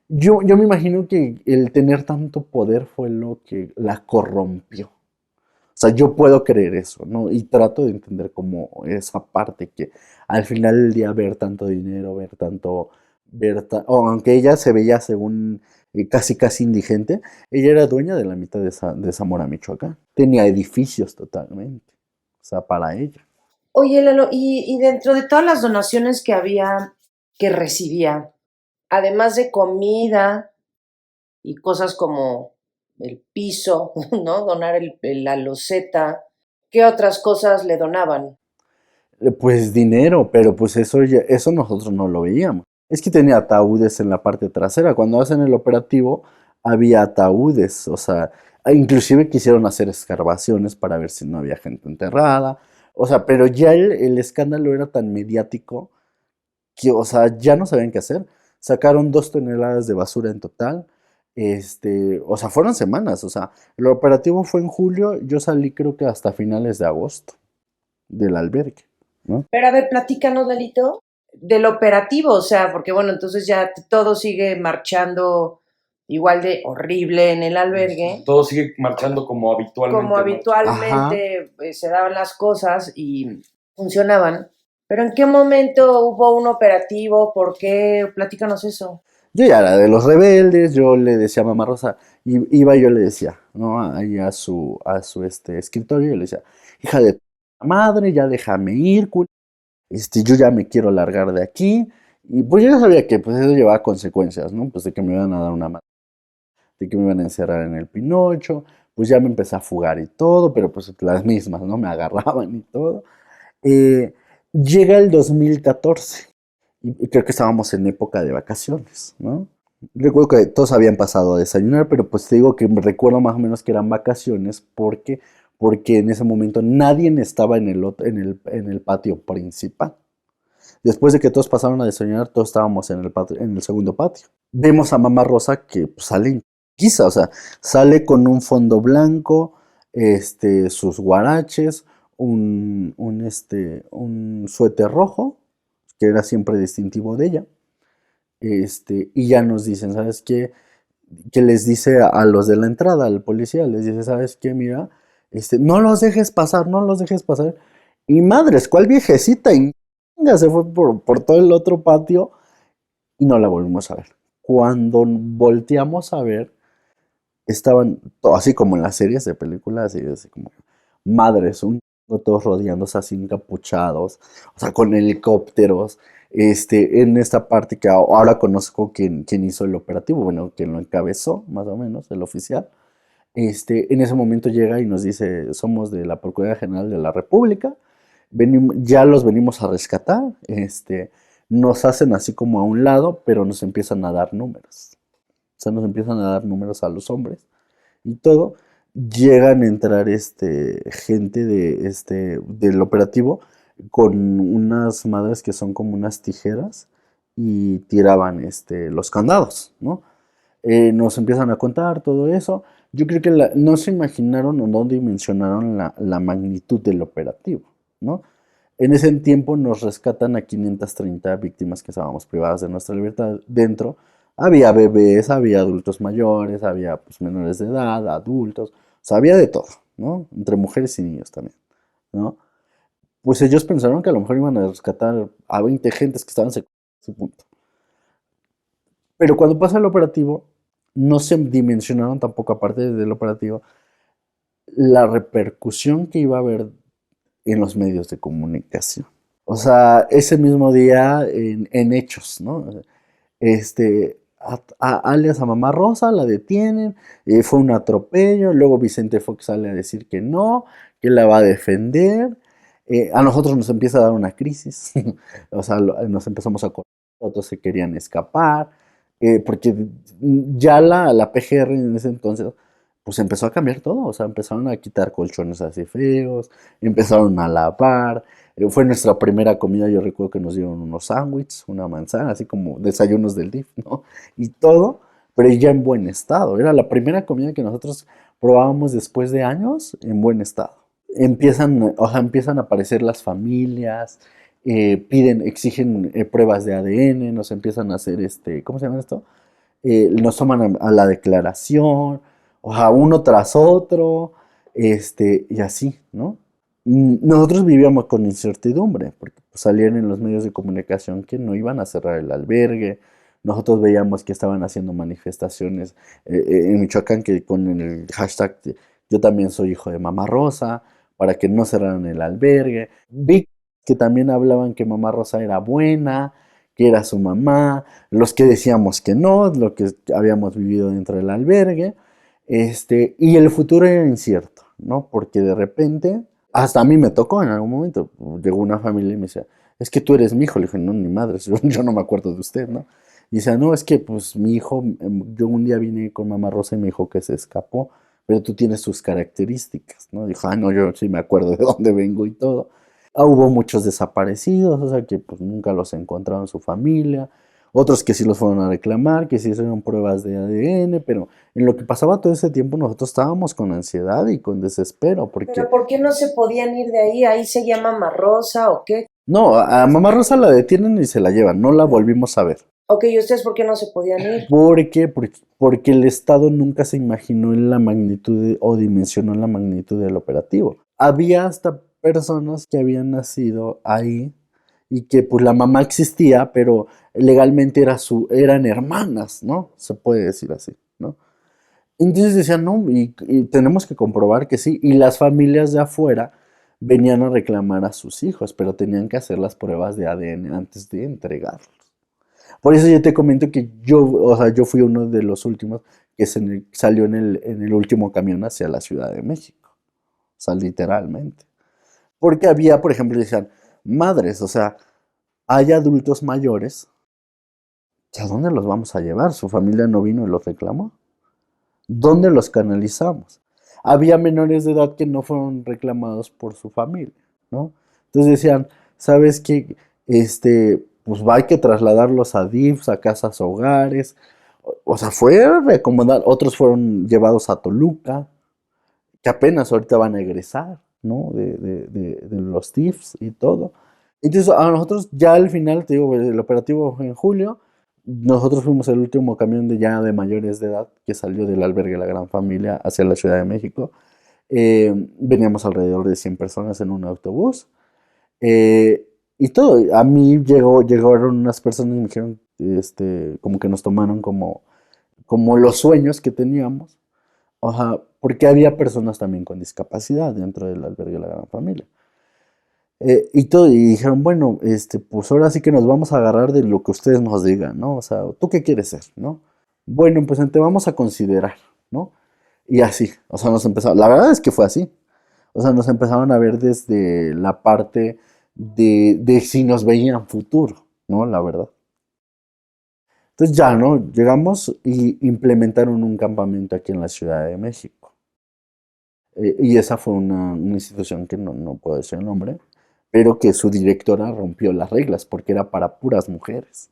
Yo me imagino que el tener tanto poder fue lo que la corrompió. O sea, yo puedo creer eso, ¿no? Y trato de entender como esa parte que al final del día ver tanto dinero, ver tanto, o aunque ella se veía según casi casi indigente, ella era dueña de la mitad de Zamora, Michoacán. Tenía edificios totalmente, o sea, para ella. Oye, Lalo, y dentro de todas las donaciones que había, que recibía, además de comida y cosas como el piso, ¿no? Donar la loseta, ¿qué otras cosas le donaban? Pues dinero, pero pues eso nosotros no lo veíamos. Es que tenía ataúdes en la parte trasera. Cuando hacen el operativo, había ataúdes, o sea, inclusive quisieron hacer escarbaciones para ver si no había gente enterrada. O sea, pero ya el escándalo era tan mediático que, o sea, ya no sabían qué hacer. Sacaron 2 toneladas de basura en total. O sea, fueron semanas. O sea, el operativo fue en julio. Yo salí creo que hasta finales de agosto del albergue, ¿no? Pero a ver, platícanos, Lalito, del operativo, o sea, porque bueno, entonces ya todo sigue marchando igual de horrible en el albergue, Todo sigue marchando como como habitualmente marcha. Ajá. habitualmente se daban las cosas y funcionaban. Pero ¿en qué momento hubo un operativo? ¿Por qué? Platícanos eso. Yo ya era de los rebeldes, yo le decía a Mamá Rosa, iba y yo le decía, ¿no? Ahí a su escritorio, yo le decía, hija de tu madre, ya déjame ir, yo ya me quiero largar de aquí. Y pues yo ya sabía que pues eso llevaba consecuencias, ¿no? Pues de que me iban a dar una madre, de que me iban a encerrar en el Pinocho, pues ya me empecé a fugar y todo, pero pues las mismas, ¿no? Me agarraban y todo. Eh, Llega el 2014 y creo que estábamos en época de vacaciones, ¿no? Recuerdo que todos habían pasado a desayunar, pero pues te digo que me recuerdo más o menos que eran vacaciones porque en ese momento nadie estaba en el patio principal. Después de que todos pasaron a desayunar, todos estábamos en el segundo patio. Vemos a Mamá Rosa que pues, sale en quiza, o sea, sale con un fondo blanco, sus guaraches, un suéter rojo, que era siempre distintivo de ella, y ya nos dicen, ¿sabes qué? Que les dice a los de la entrada, al policía, les dice, ¿sabes qué? Mira, no los dejes pasar, no los dejes pasar. Y madres, ¿cuál viejecita? Y se fue por todo el otro patio y no la volvimos a ver. Cuando volteamos a ver, estaban así como en las series de películas, así como madres, todos rodeándose así encapuchados, o sea, con helicópteros, En esta parte que ahora conozco quién hizo el operativo, bueno, quien lo encabezó, más o menos, el oficial. En ese momento llega y nos dice, somos de la Procuraduría General de la República, ya los venimos a rescatar, nos hacen así como a un lado, pero nos empiezan a dar números. O sea, nos empiezan a dar números a los hombres y todo. Llegan a entrar gente del operativo con unas madres que son como unas tijeras y tiraban los candados, ¿no? Nos empiezan a contar todo eso. Yo creo que no se imaginaron o no dimensionaron la magnitud del operativo, ¿no? En ese tiempo nos rescatan a 530 víctimas que estábamos privadas de nuestra libertad. Dentro había bebés, había adultos mayores, había pues, menores de edad, adultos, o sea, había de todo, ¿no? Entre mujeres y niños también, ¿no? Pues ellos pensaron que a lo mejor iban a rescatar a 20 gentes que estaban secuestradas, su punto. Pero cuando pasa el operativo, no se dimensionaron tampoco, aparte del operativo, la repercusión que iba a haber en los medios de comunicación. O sea, ese mismo día en hechos, ¿no? Alias a Mamá Rosa la detienen, fue un atropello, luego Vicente Fox sale a decir que la va a defender, a nosotros nos empieza a dar una crisis, o sea, nos empezamos a correr, otros se querían escapar, porque ya la PGR en ese entonces pues empezó a cambiar todo, o sea, empezaron a quitar colchones así feos, empezaron a lavar, fue nuestra primera comida, yo recuerdo que nos dieron unos sándwiches, una manzana, así como desayunos del DIF, ¿no? Y todo, pero ya en buen estado, era la primera comida que nosotros probábamos después de años en buen estado. Empiezan a aparecer las familias, exigen pruebas de ADN, nos empiezan a hacer ¿cómo se llama esto? Nos toman a la declaración, o sea, uno tras otro, y así, ¿no? Nosotros vivíamos con incertidumbre, porque pues, salían en los medios de comunicación que no iban a cerrar el albergue, nosotros veíamos que estaban haciendo manifestaciones en Michoacán que con el hashtag yo también soy hijo de Mamá Rosa, para que no cerraran el albergue. Vi que también hablaban que Mamá Rosa era buena, que era su mamá, los que decíamos que no, lo que habíamos vivido dentro del albergue, y el futuro era incierto, ¿no? Porque de repente, hasta a mí me tocó en algún momento, llegó una familia y me decía, es que tú eres mi hijo, le dije, no, ni madre, yo no me acuerdo de usted, ¿no? Y dice, no, es que pues mi hijo, yo un día vine con Mamá Rosa y me dijo que se escapó, pero tú tienes sus características, ¿no? Dijo, ah, no, yo sí me acuerdo de dónde vengo y todo. Hubo muchos desaparecidos, o sea que pues nunca los encontraron su familia, otros que sí los fueron a reclamar, que sí hicieron pruebas de ADN, pero en lo que pasaba todo ese tiempo nosotros estábamos con ansiedad y con desespero, porque Pero ¿por qué no se podían ir de ahí? ¿Ahí se llama Rosa o qué? no, a Mamá Rosa la detienen y se la llevan, no la volvimos a ver. Ok, ¿y ustedes por qué no se podían ir? ¿Por qué? Porque el Estado nunca se imaginó en la magnitud o dimensionó la magnitud del operativo. Había hasta personas que habían nacido ahí y que pues la mamá existía, pero legalmente eran hermanas, ¿no? Se puede decir así, ¿no? Entonces decían, no, y tenemos que comprobar que sí. Y las familias de afuera venían a reclamar a sus hijos, pero tenían que hacer las pruebas de ADN antes de entregarlos. Por eso yo te comento que o sea, yo fui uno de los últimos que salió en el último camión hacia la Ciudad de México. O sea, literalmente. Porque había, por ejemplo, decían, madres, o sea, hay adultos mayores, ¿a dónde los vamos a llevar? Su familia no vino y los reclamó. ¿Dónde los canalizamos? Había menores de edad que no fueron reclamados por su familia, ¿no? Entonces decían, ¿sabes qué? Pues hay que trasladarlos a DIFs, a casas hogares. O sea, fue recomendar. Otros fueron llevados a Toluca, que apenas ahorita van a egresar, ¿no? De los DIFs y todo. Entonces, a nosotros ya al final, te digo, el operativo fue en julio. Nosotros fuimos el último camión de mayores de edad que salió del albergue La Gran Familia hacia la Ciudad de México. Veníamos alrededor de 100 personas en un autobús. Y todo, a mí llegaron unas personas y me dijeron, como que nos tomaron como los sueños que teníamos. Ajá, porque había personas también con discapacidad dentro del albergue de La Gran Familia. Y todo, y dijeron, bueno, pues ahora sí que nos vamos a agarrar de lo que ustedes nos digan, ¿no? O sea, ¿tú qué quieres ser, no? Bueno, pues te vamos a considerar, ¿no? Y así, o sea, nos empezaron, la verdad es que fue así. O sea, nos empezaron a ver desde la parte de si nos veían futuro, ¿no? La verdad. Entonces ya, ¿no? Llegamos y implementaron un campamento aquí en la Ciudad de México. Y esa fue una institución que no puedo decir el nombre, pero que su directora rompió las reglas porque era para puras mujeres.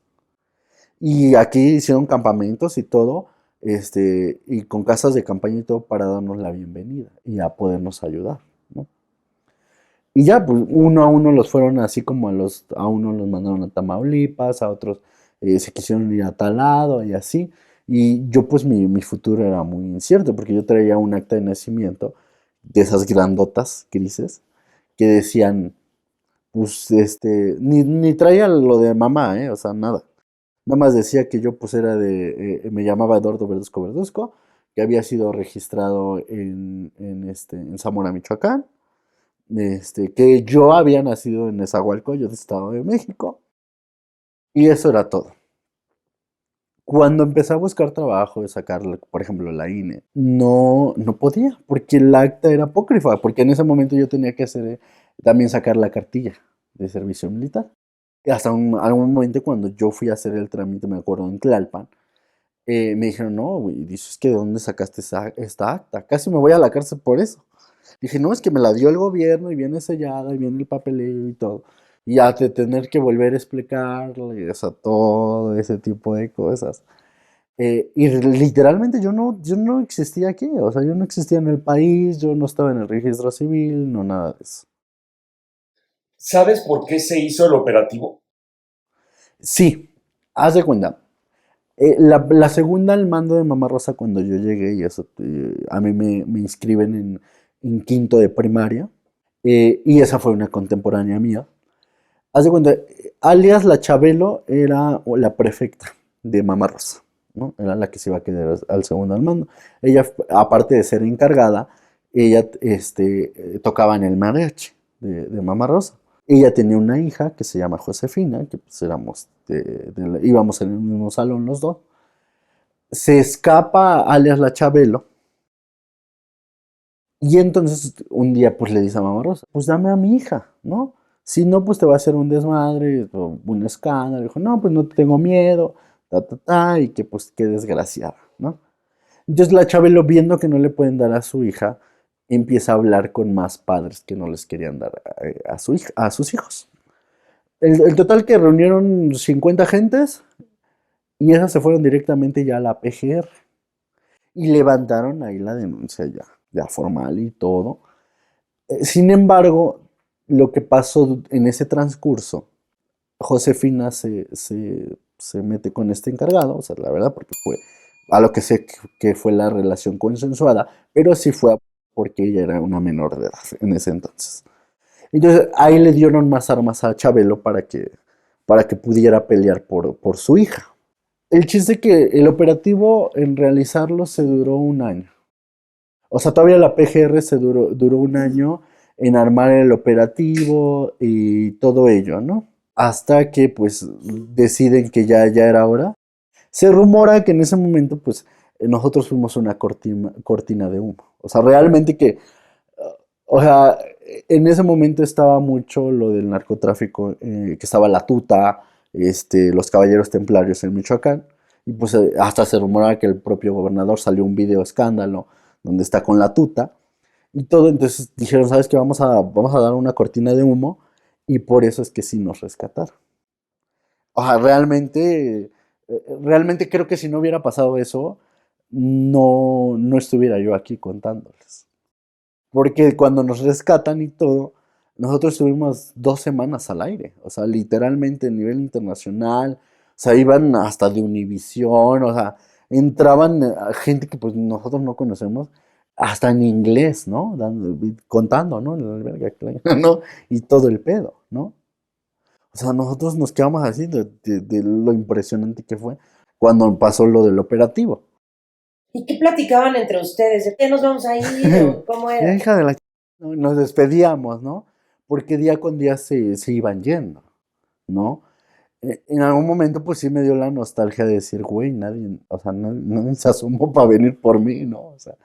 Y aquí hicieron campamentos y todo, y con casas de campaña y todo para darnos la bienvenida y a podernos ayudar, ¿no? Y ya, pues uno a uno los fueron así como a uno los mandaron a Tamaulipas, a otros se quisieron ir a tal lado y así. Y yo pues mi futuro era muy incierto porque yo traía un acta de nacimiento de esas grandotas grises que decían, pues ni traía lo de mamá, o sea, nada. Nada más decía que yo pues era me llamaba Eduardo Verduzco Verduzco, que había sido registrado en Zamora, Michoacán, que yo había nacido en Nezahualcóyotl, Estado de México, y eso era todo. Cuando empecé a buscar trabajo, de sacar, por ejemplo, la INE, no podía, porque el acta era apócrifa, porque en ese momento yo tenía que hacer, también sacar la cartilla de servicio militar. Y hasta algún momento cuando yo fui a hacer el trámite, me acuerdo, en Tlalpan, me dijeron, no, güey, dices que de dónde sacaste esta acta. Casi me voy a la cárcel por eso. Dije, no, es que me la dio el gobierno y viene sellada y viene el papeleo y todo. Y ya de tener que volver a explicarle, o sea, todo ese tipo de cosas. Y literalmente yo no existía aquí, o sea, yo no existía en el país, yo no estaba en el registro civil, no nada de eso. ¿Sabes por qué se hizo el operativo? Sí, haz de cuenta. La segunda al mando de Mamá Rosa cuando yo llegué, y eso, a mí me inscriben en quinto de primaria, y esa fue una contemporánea mía. Haz de cuenta, alias la Chabelo era la prefecta de Mamá Rosa, ¿no? Era la que se iba a quedar al segundo al mando. Ella, aparte de ser encargada, ella tocaba en el mariachi de Mamá Rosa. Ella tenía una hija que se llama Josefina, que pues éramos íbamos en el mismo salón los dos. Se escapa alias la Chabelo, y entonces un día pues le dice a Mamá Rosa, pues dame a mi hija, ¿no? Si no, pues te va a hacer un desmadre o un escándalo. Dijo, no, pues no tengo miedo, y que pues qué desgraciada, ¿no? Entonces la Chabelo, viendo que no le pueden dar a su hija, empieza a hablar con más padres que no les querían dar a sus hijos. El total que reunieron 50 gentes y esas se fueron directamente ya a la PGR y levantaron ahí la denuncia ya formal y todo. Sin embargo, lo que pasó en ese transcurso, Josefina se mete con este encargado, o sea, la verdad, porque fue a lo que sé que fue la relación consensuada, pero sí fue porque ella era una menor de edad en ese entonces. Entonces ahí le dieron más armas a Chabelo para que pudiera pelear por su hija. El chiste que el operativo en realizarlo se duró un año. O sea, todavía la PGR duró un año en armar el operativo y todo ello, ¿no? Hasta que pues deciden que ya era hora. Se rumora que en ese momento pues nosotros fuimos una cortina de humo. O sea, realmente o sea, en ese momento estaba mucho lo del narcotráfico, que estaba la tuta, los caballeros templarios en Michoacán, y pues hasta se rumoraba que el propio gobernador salió un video escándalo donde está con la tuta, y todo, entonces dijeron, ¿sabes qué? Vamos a dar una cortina de humo, y por eso es que sí nos rescataron. O sea, realmente creo que si no hubiera pasado eso, no estuviera yo aquí contándoles. Porque cuando nos rescatan y todo, nosotros estuvimos 2 semanas al aire. O sea, literalmente a nivel internacional. O sea, iban hasta de Univisión. O sea, entraban gente que pues nosotros no conocemos. Hasta en inglés, ¿no? Contando, ¿no? En la alberga, ¿no? Y todo el pedo, ¿no? O sea, nosotros nos quedamos así de lo impresionante que fue cuando pasó lo del operativo. ¿Y qué platicaban entre ustedes? ¿De qué nos vamos a ir o cómo Ya, era? hija de la... ¿no? Nos despedíamos, ¿no? porque día con día se iban yendo, ¿no? En algún momento, pues sí me dio la nostalgia de decir, güey, nadie, o sea, nadie se asomó para venir por mí, ¿no? O sea,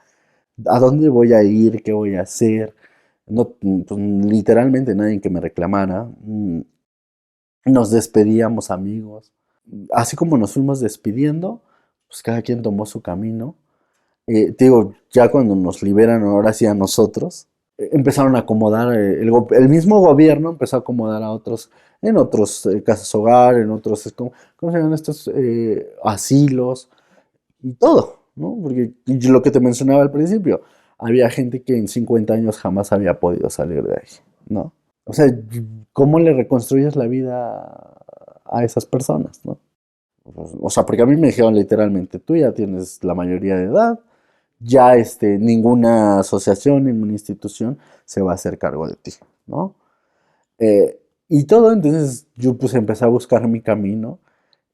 ¿a dónde voy a ir? ¿Qué voy a hacer? No, pues, literalmente nadie que me reclamara. Nos despedíamos amigos. Así como nos fuimos despidiendo, pues cada quien tomó su camino. Te digo, ya cuando nos liberan ahora sí a nosotros, empezaron a acomodar, el mismo gobierno empezó a acomodar a otros, en otros casas hogar, en otros, ¿cómo se llaman estos? Asilos y todo, ¿no? Porque y lo que te mencionaba al principio, había gente que en 50 años jamás había podido salir de ahí, ¿no? O sea, ¿cómo le reconstruyes la vida a esas personas, ¿no? O sea, porque a mí me dijeron literalmente, tú ya tienes la mayoría de edad, ya ninguna asociación, ninguna institución se va a hacer cargo de ti, ¿no? Y todo, entonces yo pues empecé a buscar mi camino.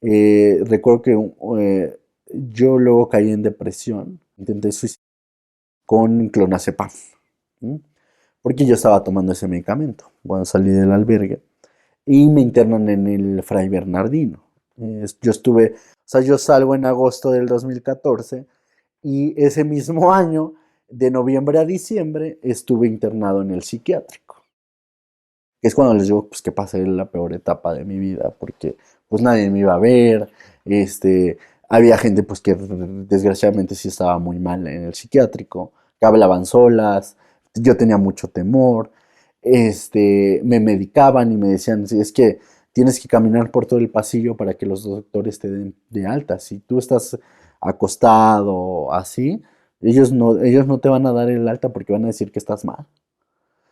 Recuerdo que yo luego caí en depresión, intenté suicidarme con clonazepam, ¿sí? Porque yo estaba tomando ese medicamento cuando salí del albergue y me internan en el Fray Bernardino. Yo estuve, o sea, yo salgo en agosto del 2014 y ese mismo año, de noviembre a diciembre, estuve internado en el psiquiátrico. Que es cuando les digo pues, que pasé la peor etapa de mi vida, porque pues nadie me iba a ver, había gente pues que desgraciadamente sí estaba muy mal en el psiquiátrico, que hablaban solas, yo tenía mucho temor, me medicaban y me decían, sí, es que tienes que caminar por todo el pasillo para que los doctores te den de alta. Si tú estás acostado así, ellos no te van a dar el alta porque van a decir que estás mal.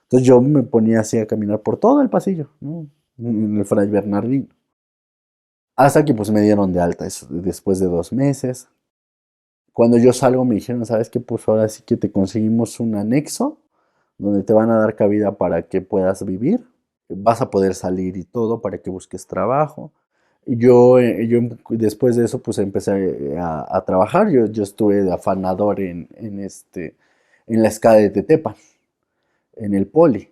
Entonces yo me ponía así a caminar por todo el pasillo, ¿no? En el Fray Bernardino. Hasta que pues me dieron de alta después de 2 meses. Cuando yo salgo me dijeron, ¿sabes qué? Pues ahora sí que te conseguimos un anexo donde te van a dar cabida para que puedas vivir. Vas a poder salir y todo para que busques trabajo. Yo después de eso pues empecé a trabajar. Yo estuve de afanador en la escala de Tetepan, en el poli.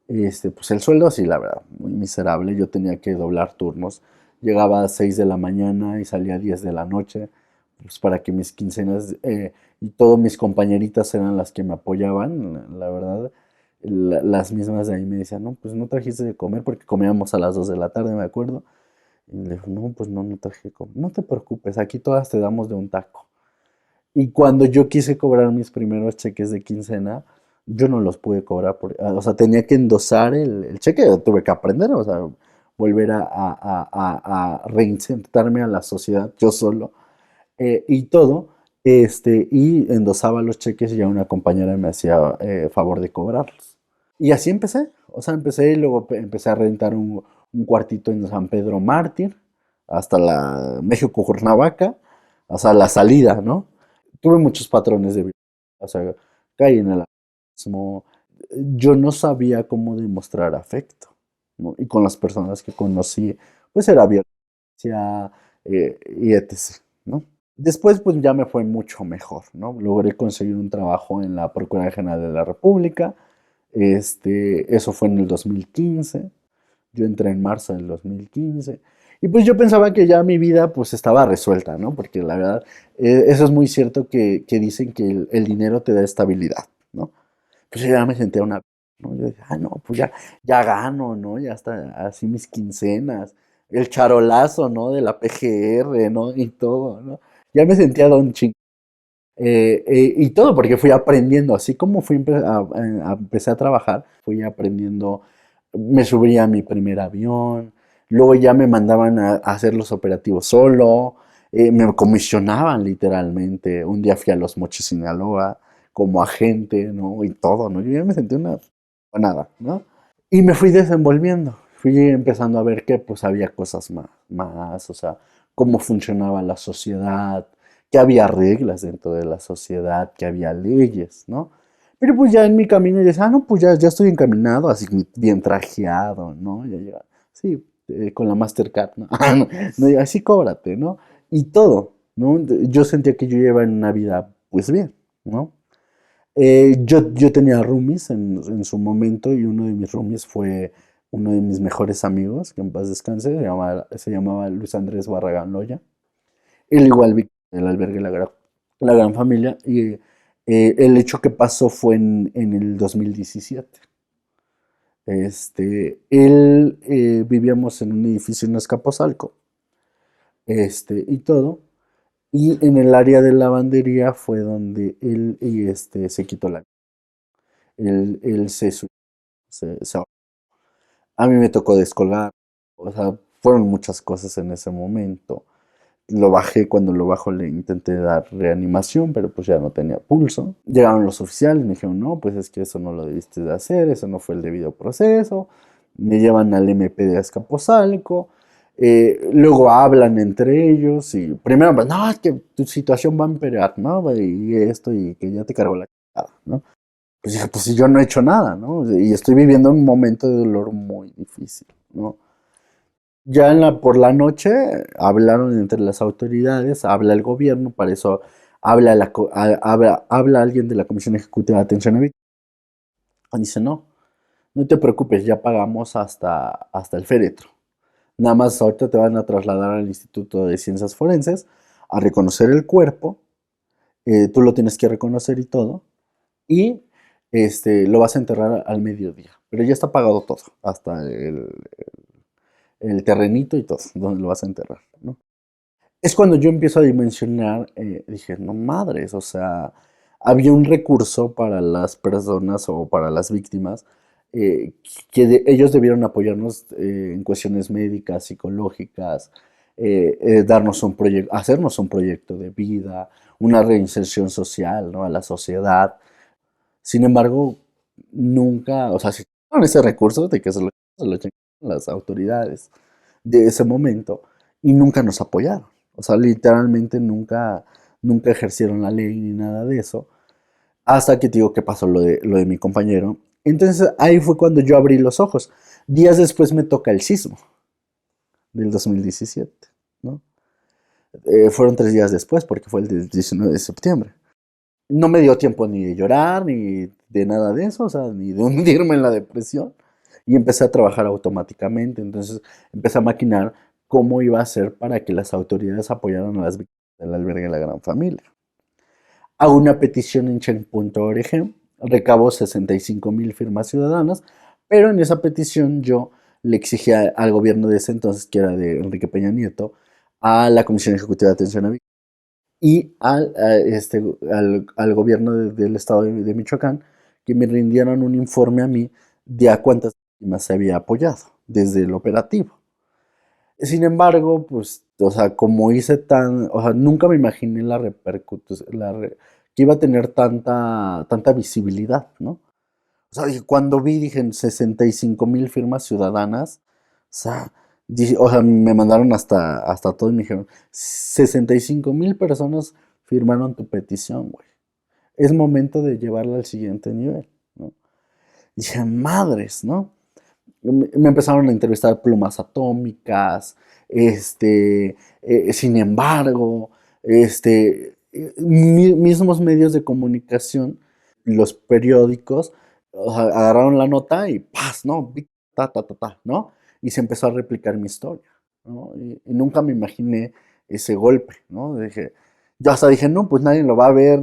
Pues el sueldo sí, la verdad, muy miserable. Yo tenía que doblar turnos. Llegaba a 6 de la mañana y salía a 10 de la noche, pues para que mis quincenas y todas mis compañeritas eran las que me apoyaban, la verdad. Las mismas de ahí me decían, no, pues no trajiste de comer porque comíamos a las 2 de la tarde, me acuerdo. Y le digo, no, pues no traje de comer. No te preocupes, aquí todas te damos de un taco. Y cuando yo quise cobrar mis primeros cheques de quincena, yo no los pude cobrar, o sea, tenía que endosar el cheque, tuve que aprender, o sea, volver a reinsertarme a la sociedad yo solo y todo, y endosaba los cheques y ya una compañera me hacía favor de cobrarlos. Y así empecé, o sea, empecé y luego empecé a rentar un cuartito en San Pedro Mártir, hasta la México-Cuernavaca, o sea, la salida, ¿no? Tuve muchos patrones de vida, o sea, caí en el mismo. Yo no sabía cómo demostrar afecto, ¿no? Y con las personas que conocí, pues era violencia y etc., ¿no? Después, pues ya me fue mucho mejor, ¿no? Logré conseguir un trabajo en la Procuraduría General de la República. Eso fue en el 2015. Yo entré en marzo del 2015. Y pues yo pensaba que ya mi vida pues estaba resuelta, ¿no? Porque la verdad, eso es muy cierto que dicen que el dinero te da estabilidad, ¿no? Pues yo ya me sentía ¿no? Yo decía, no, pues ya gano, ¿no? Ya está así mis quincenas, el charolazo, ¿no? De la PGR, ¿no? Y todo, ¿no? Ya me sentía don ching. Y todo porque fui aprendiendo, así como empecé a trabajar, fui aprendiendo, me subí a mi primer avión, luego ya me mandaban a hacer los operativos solo, me comisionaban literalmente, un día fui a Los Mochis, Sinaloa, como agente, ¿no? Y todo, ¿no? Yo ya me sentí nada, ¿no? Y me fui desenvolviendo, fui empezando a ver que pues había cosas más, o sea, cómo funcionaba la sociedad, que había reglas dentro de la sociedad, que había leyes, ¿no? Pero pues ya en mi camino yo decía, no, pues ya estoy encaminado, así bien trajeado, ¿no? Sí, con la Mastercard, ¿no? No, así cóbrate, ¿no? Y todo, ¿no? Yo sentía que yo llevaba en una vida, pues bien, ¿no? Yo tenía roomies en su momento y uno de mis roomies fue uno de mis mejores amigos, que en paz descanse, se llamaba Luis Andrés Barragán Loya. Él igual vi el albergue La Gran Familia y el hecho que pasó fue en el 2017. Él vivíamos en un edificio en Azcapotzalco, y todo. Y en el área de lavandería fue donde él se quitó la. Él se ahorcó. A mí me tocó descolgar. O sea, fueron muchas cosas en ese momento. Lo bajé, cuando lo bajo le intenté dar reanimación, pero pues ya no tenía pulso. Llegaron los oficiales, me dijeron, no, pues es que eso no lo debiste de hacer, eso no fue el debido proceso. Me llevan al MP de Azcapotzalco. Luego hablan entre ellos y primero, pues, no, es que tu situación va a empeorar, ¿no? Y esto, y que ya te cargó la chingada, ¿no? Pues dije, pues si yo no he hecho nada, ¿no? Y estoy viviendo un momento de dolor muy difícil, ¿no? Ya por la noche hablaron entre las autoridades, habla el gobierno, para eso habla alguien de la Comisión Ejecutiva de Atención a Víctimas. Dice, no, no te preocupes, ya pagamos hasta el féretro. Nada más ahorita te van a trasladar al Instituto de Ciencias Forenses a reconocer el cuerpo, tú lo tienes que reconocer y todo, y lo vas a enterrar al mediodía. Pero ya está pagado todo, hasta el terrenito y todo, donde lo vas a enterrar, ¿no? Es cuando yo empiezo a dimensionar, dije, no madres, o sea, había un recurso para las personas o para las víctimas, eh, ellos debieron apoyarnos en cuestiones médicas, psicológicas, darnos un proyecto, hacernos un proyecto de vida, una reinserción social, ¿no? A la sociedad. Sin embargo, nunca, o sea, si tuvieron ese recurso de que se lo chingaron las autoridades de ese momento y nunca nos apoyaron. O sea, literalmente nunca ejercieron la ley ni nada de eso. Hasta que te digo que pasó lo de mi compañero. Entonces ahí fue cuando yo abrí los ojos. Días después me toca el sismo del 2017, ¿no? Fueron 3 días después porque fue el del 19 de septiembre. No me dio tiempo ni de llorar, ni de nada de eso, o sea, ni de hundirme en la depresión. Y empecé a trabajar automáticamente. Entonces empecé a maquinar cómo iba a ser para que las autoridades apoyaran a las víctimas del albergue de La Gran Familia. Hago una petición en change.org, recabo 65,000 firmas ciudadanas, pero en esa petición yo le exigía al gobierno de ese entonces, que era de Enrique Peña Nieto, a la Comisión Ejecutiva de Atención a Víctimas y al gobierno del estado de Michoacán, que me rindieran un informe a mí de a cuántas víctimas se había apoyado desde el operativo. Sin embargo, pues, o sea, como hice o sea, nunca me imaginé la repercusión, que iba a tener tanta visibilidad, ¿no? O sea, cuando dije, en 65,000 firmas ciudadanas, o sea, me mandaron hasta todo y me dijeron, 65,000 personas firmaron tu petición, güey. Es momento de llevarla al siguiente nivel, ¿no? Y dije, madres, ¿no? Me empezaron a entrevistar plumas atómicas, sin embargo, mismos medios de comunicación, los periódicos, o sea, agarraron la nota y ¡paz! ¿No? Ta, ta, ta, ta, ¿no? Y se empezó a replicar mi historia, ¿no? Y nunca me imaginé ese golpe, ¿no? Yo hasta dije, no, pues nadie lo va a ver,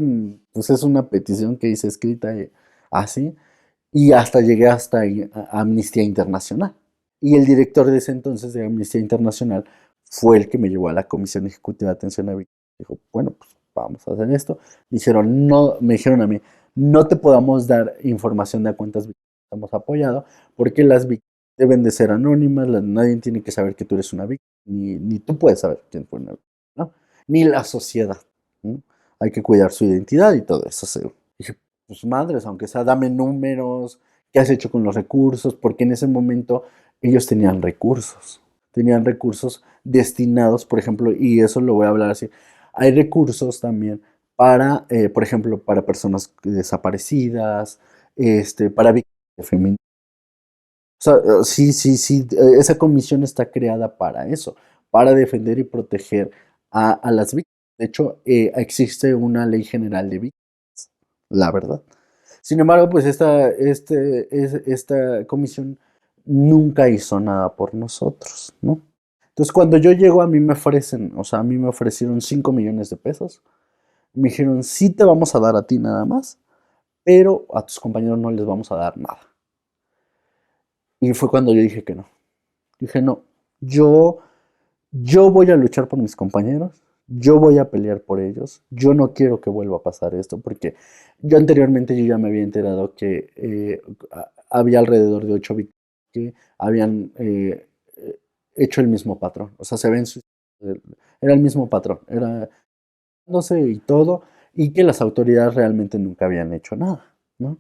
pues es una petición que hice escrita y así. Y hasta llegué hasta Amnistía Internacional. Y el director de ese entonces de Amnistía Internacional fue el que me llevó a la Comisión Ejecutiva de Atención a Víctimas. Dijo, bueno, pues vamos a hacer esto. Me dijeron a mí, no te podamos dar información de a cuántas víctimas hemos apoyado, porque las víctimas deben de ser anónimas, nadie tiene que saber que tú eres una víctima, ni tú puedes saber quién fue una víctima, ¿no? Ni la sociedad, ¿no? Hay que cuidar su identidad y todo eso. Dije, pues madres, aunque sea, dame números, qué has hecho con los recursos, porque en ese momento ellos tenían recursos destinados, por ejemplo, y eso lo voy a hablar así, hay recursos también para, por ejemplo, para personas desaparecidas, para víctimas femeninas. O sea, sí, sí, sí, esa comisión está creada para eso, para defender y proteger a las víctimas. De hecho, existe una ley general de víctimas, la verdad. Sin embargo, pues esta comisión nunca hizo nada por nosotros, ¿no? Entonces, cuando yo llego, a mí me ofrecen, o sea, a mí me ofrecieron 5 millones de pesos. Me dijeron, sí te vamos a dar a ti nada más, pero a tus compañeros no les vamos a dar nada. Y fue cuando yo dije que no. Dije, no, yo, yo voy a luchar por mis compañeros, yo voy a pelear por ellos, yo no quiero que vuelva a pasar esto, porque yo anteriormente yo ya me había enterado que había alrededor de 8 víctimas que habían hecho el mismo patrón, o sea, se ven, era el mismo patrón, era no sé y todo, y que las autoridades realmente nunca habían hecho nada, ¿no?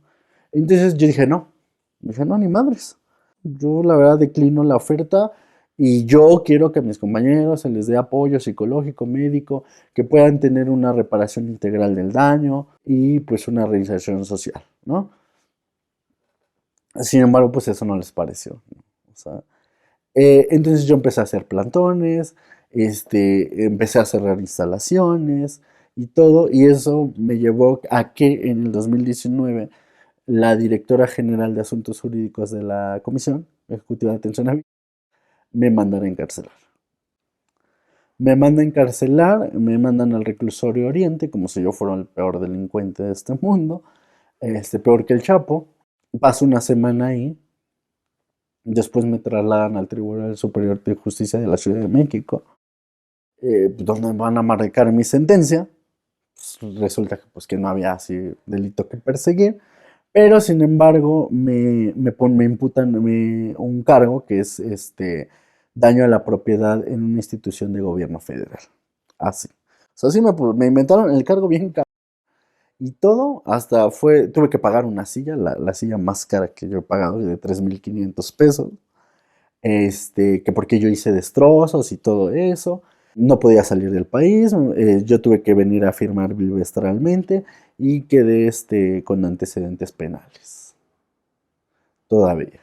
Entonces yo dije, no, ni madres. Yo la verdad declino la oferta y yo quiero que a mis compañeros se les dé apoyo psicológico, médico, que puedan tener una reparación integral del daño y pues una reinserción social, ¿no? Sin embargo, pues eso no les pareció, ¿no? O sea, entonces yo empecé a hacer plantones, empecé a cerrar instalaciones y todo, y eso me llevó a que en el 2019 la directora general de Asuntos Jurídicos de la Comisión Ejecutiva de Atención a Víctimas me mandara a encarcelar. Me manda a encarcelar, me mandan al reclusorio Oriente, como si yo fuera el peor delincuente de este mundo, peor que el Chapo. Paso una semana ahí, después me trasladan al Tribunal Superior de Justicia de la Ciudad de México, donde van a marcar mi sentencia. Pues, resulta que, pues, que no había así delito que perseguir, pero sin embargo me imputan un cargo que es daño a la propiedad en una institución de gobierno federal. Así. O sea, así me inventaron el cargo bien caro. Y todo, hasta tuve que pagar una silla, la silla más cara que yo he pagado, de 3,500 pesos. Que porque yo hice destrozos y todo eso. No podía salir del país, yo tuve que venir a firmar bimestralmente y quedé con antecedentes penales, todavía.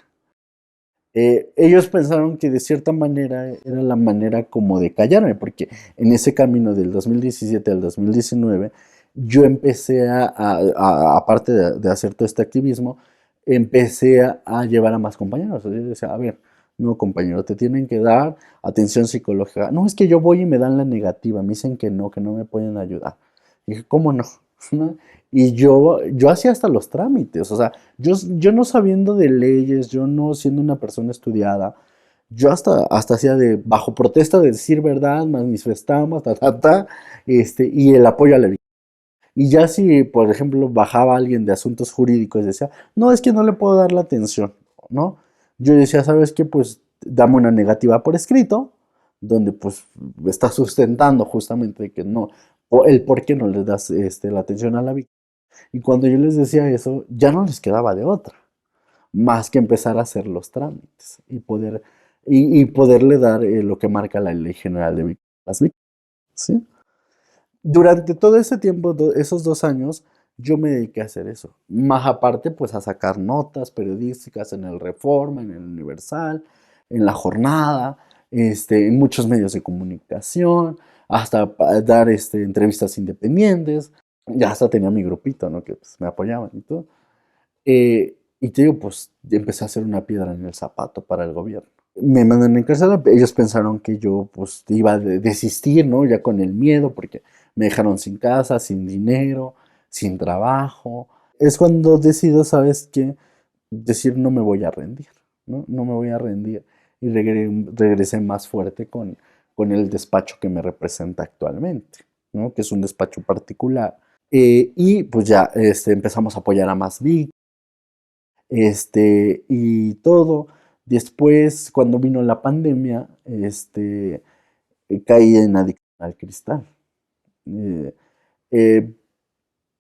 Ellos pensaron que de cierta manera era la manera como de callarme, porque en ese camino del 2017 al 2019, yo empecé aparte de hacer todo este activismo, empecé a llevar a más compañeros. Yo decía, a ver, no compañero, te tienen que dar atención psicológica. No, es que yo voy y me dan la negativa, me dicen que no me pueden ayudar. Y dije, ¿cómo no? ¿No? Y yo hacía hasta los trámites, o sea, yo no sabiendo de leyes, yo no siendo una persona estudiada, yo hasta hacía de bajo protesta de decir verdad, manifestamos, y el apoyo a la víctima. Y ya si, por ejemplo, bajaba alguien de asuntos jurídicos y decía, no, es que no le puedo dar la atención, ¿no? Yo decía, ¿sabes qué? Pues dame una negativa por escrito, donde pues está sustentando justamente que no, o el por qué no le das la atención a la víctima. Y cuando yo les decía eso, ya no les quedaba de otra, más que empezar a hacer los trámites y poderle dar lo que marca la Ley General de las Víctimas, ¿sí? Durante todo ese tiempo, esos 2 años, yo me dediqué a hacer eso. Más aparte, pues a sacar notas periodísticas en el Reforma, en el Universal, en La Jornada, en muchos medios de comunicación, hasta dar entrevistas independientes. Ya hasta tenía mi grupito, ¿no? Que pues, me apoyaban y todo. Y te digo, pues empecé a hacer una piedra en el zapato para el gobierno. Me mandan a encarcelar, ellos pensaron que yo pues iba a desistir, ¿no? Ya con el miedo, porque me dejaron sin casa, sin dinero, sin trabajo. Es cuando decido, ¿sabes qué? Decir no me voy a rendir, ¿no? No me voy a rendir. Y regresé más fuerte con el despacho que me representa actualmente, ¿no? Que es un despacho particular. Y pues ya empezamos a apoyar a más víctimas, y todo. Después, cuando vino la pandemia, caí en adicción al cristal. Eh, eh,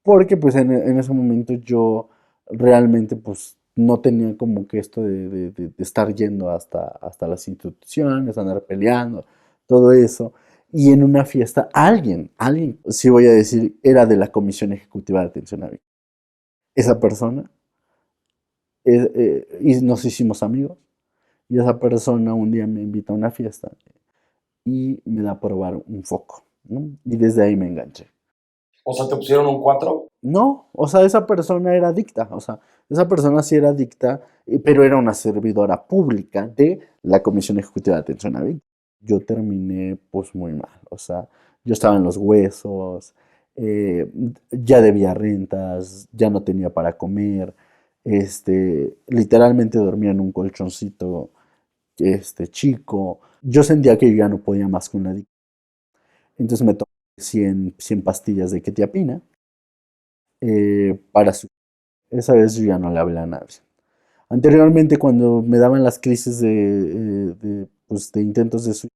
Porque pues en ese momento yo realmente pues no tenía como que esto de estar yendo hasta las instituciones, andar peleando, todo eso. Y en una fiesta, alguien, sí voy a decir, era de la Comisión Ejecutiva de Atención a Víctimas. Esa persona, y nos hicimos amigos, y esa persona un día me invita a una fiesta y me da a probar un foco, ¿no? Y desde ahí me enganché. O sea, ¿te pusieron un 4? No, o sea, esa persona era adicta, o sea, esa persona sí era adicta, pero era una servidora pública de la Comisión Ejecutiva de Atención a Víctimas. Yo terminé pues muy mal, o sea, yo estaba en los huesos, eh, ya debía rentas, ya no tenía para comer, literalmente dormía en un colchoncito, chico. Yo sentía que yo ya no podía más con la adicción. Entonces me tomé 100 pastillas de quetiapina para su... Esa vez yo ya no le hablé a nadie. Anteriormente, cuando me daban las crisis pues, de intentos de suicidio,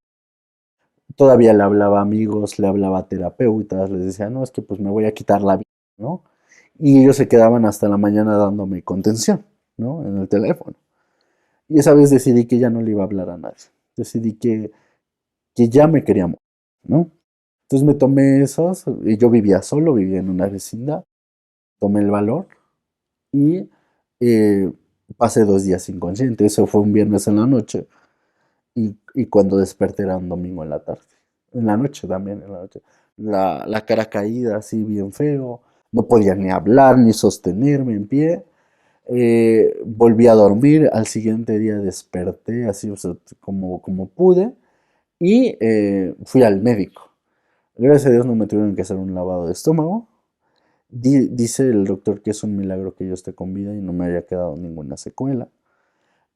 todavía le hablaba a amigos, le hablaba a terapeutas, les decía, no, es que pues me voy a quitar la vida, ¿no? Y ellos se quedaban hasta la mañana dándome contención, ¿no? En el teléfono. Y esa vez decidí que ya no le iba a hablar a nadie. Decidí que ya me quería morir, ¿no? Entonces me tomé esos, y yo vivía solo, vivía en una vecindad, tomé el valor y eh, pasé 2 días inconsciente. Eso fue un viernes en la noche y cuando desperté era un domingo en la tarde. En la noche también, en la noche. La cara caída, así bien feo. No podía ni hablar ni sostenerme en pie. Volví a dormir. Al siguiente día desperté así, o sea, como pude. Y fui al médico. Gracias a Dios no me tuvieron que hacer un lavado de estómago. Dice el doctor que es un milagro que yo esté con vida y no me haya quedado ninguna secuela.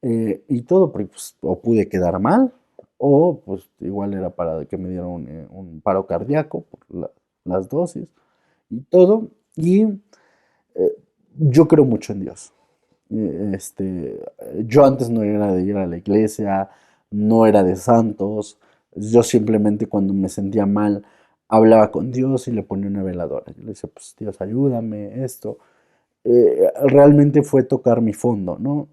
Y todo porque pues, o pude quedar mal o pues igual era para que me dieran un paro cardíaco por las dosis y todo. Y eh, yo creo mucho en Dios. Yo antes no era de ir a la iglesia, no era de santos. Yo simplemente cuando me sentía mal hablaba con Dios y le ponía una veladora. Yo le decía, pues Dios, ayúdame, esto. Realmente fue tocar mi fondo, ¿no?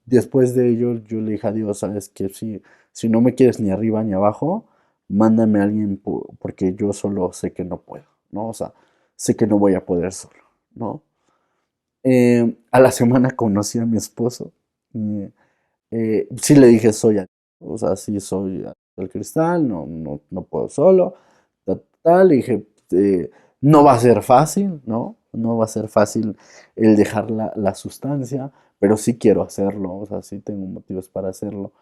Después de ello, yo le dije a Dios, sabes que si no me quieres ni arriba ni abajo, mándame a alguien porque yo solo sé que no puedo, ¿no? O sea, sé que no voy a poder solo, ¿no? A la semana conocí a mi esposo. eh, sí le dije, o sea, sí soy del cristal, no puedo solo, tal, le dije, no va a ser fácil, ¿no? No va a ser fácil el dejar la sustancia, pero sí quiero hacerlo, o sea, sí tengo motivos para hacerlo,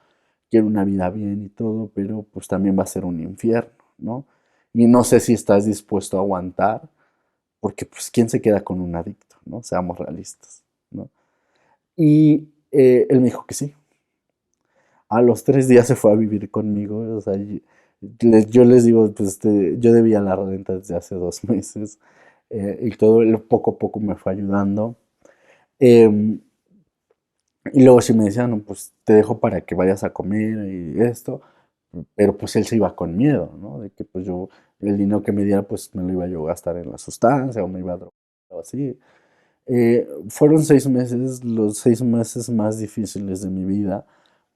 quiero una vida bien y todo, pero pues también va a ser un infierno, ¿no? Y no sé si estás dispuesto a aguantar, porque pues ¿quién se queda con un adicto, ¿no? Seamos realistas, ¿no? Y él me dijo que sí. A los 3 días se fue a vivir conmigo, o sea, yo les digo, pues yo debía la renta desde hace 2 meses, y todo él poco a poco me fue ayudando. Em, y luego sí me decían, no, pues te dejo para que vayas a comer y esto, pero pues él se iba con miedo, ¿no? De que pues yo, el dinero que me diera, pues me lo iba yo a gastar en la sustancia o me iba a drogar o así. Fueron 6 meses, los 6 meses más difíciles de mi vida.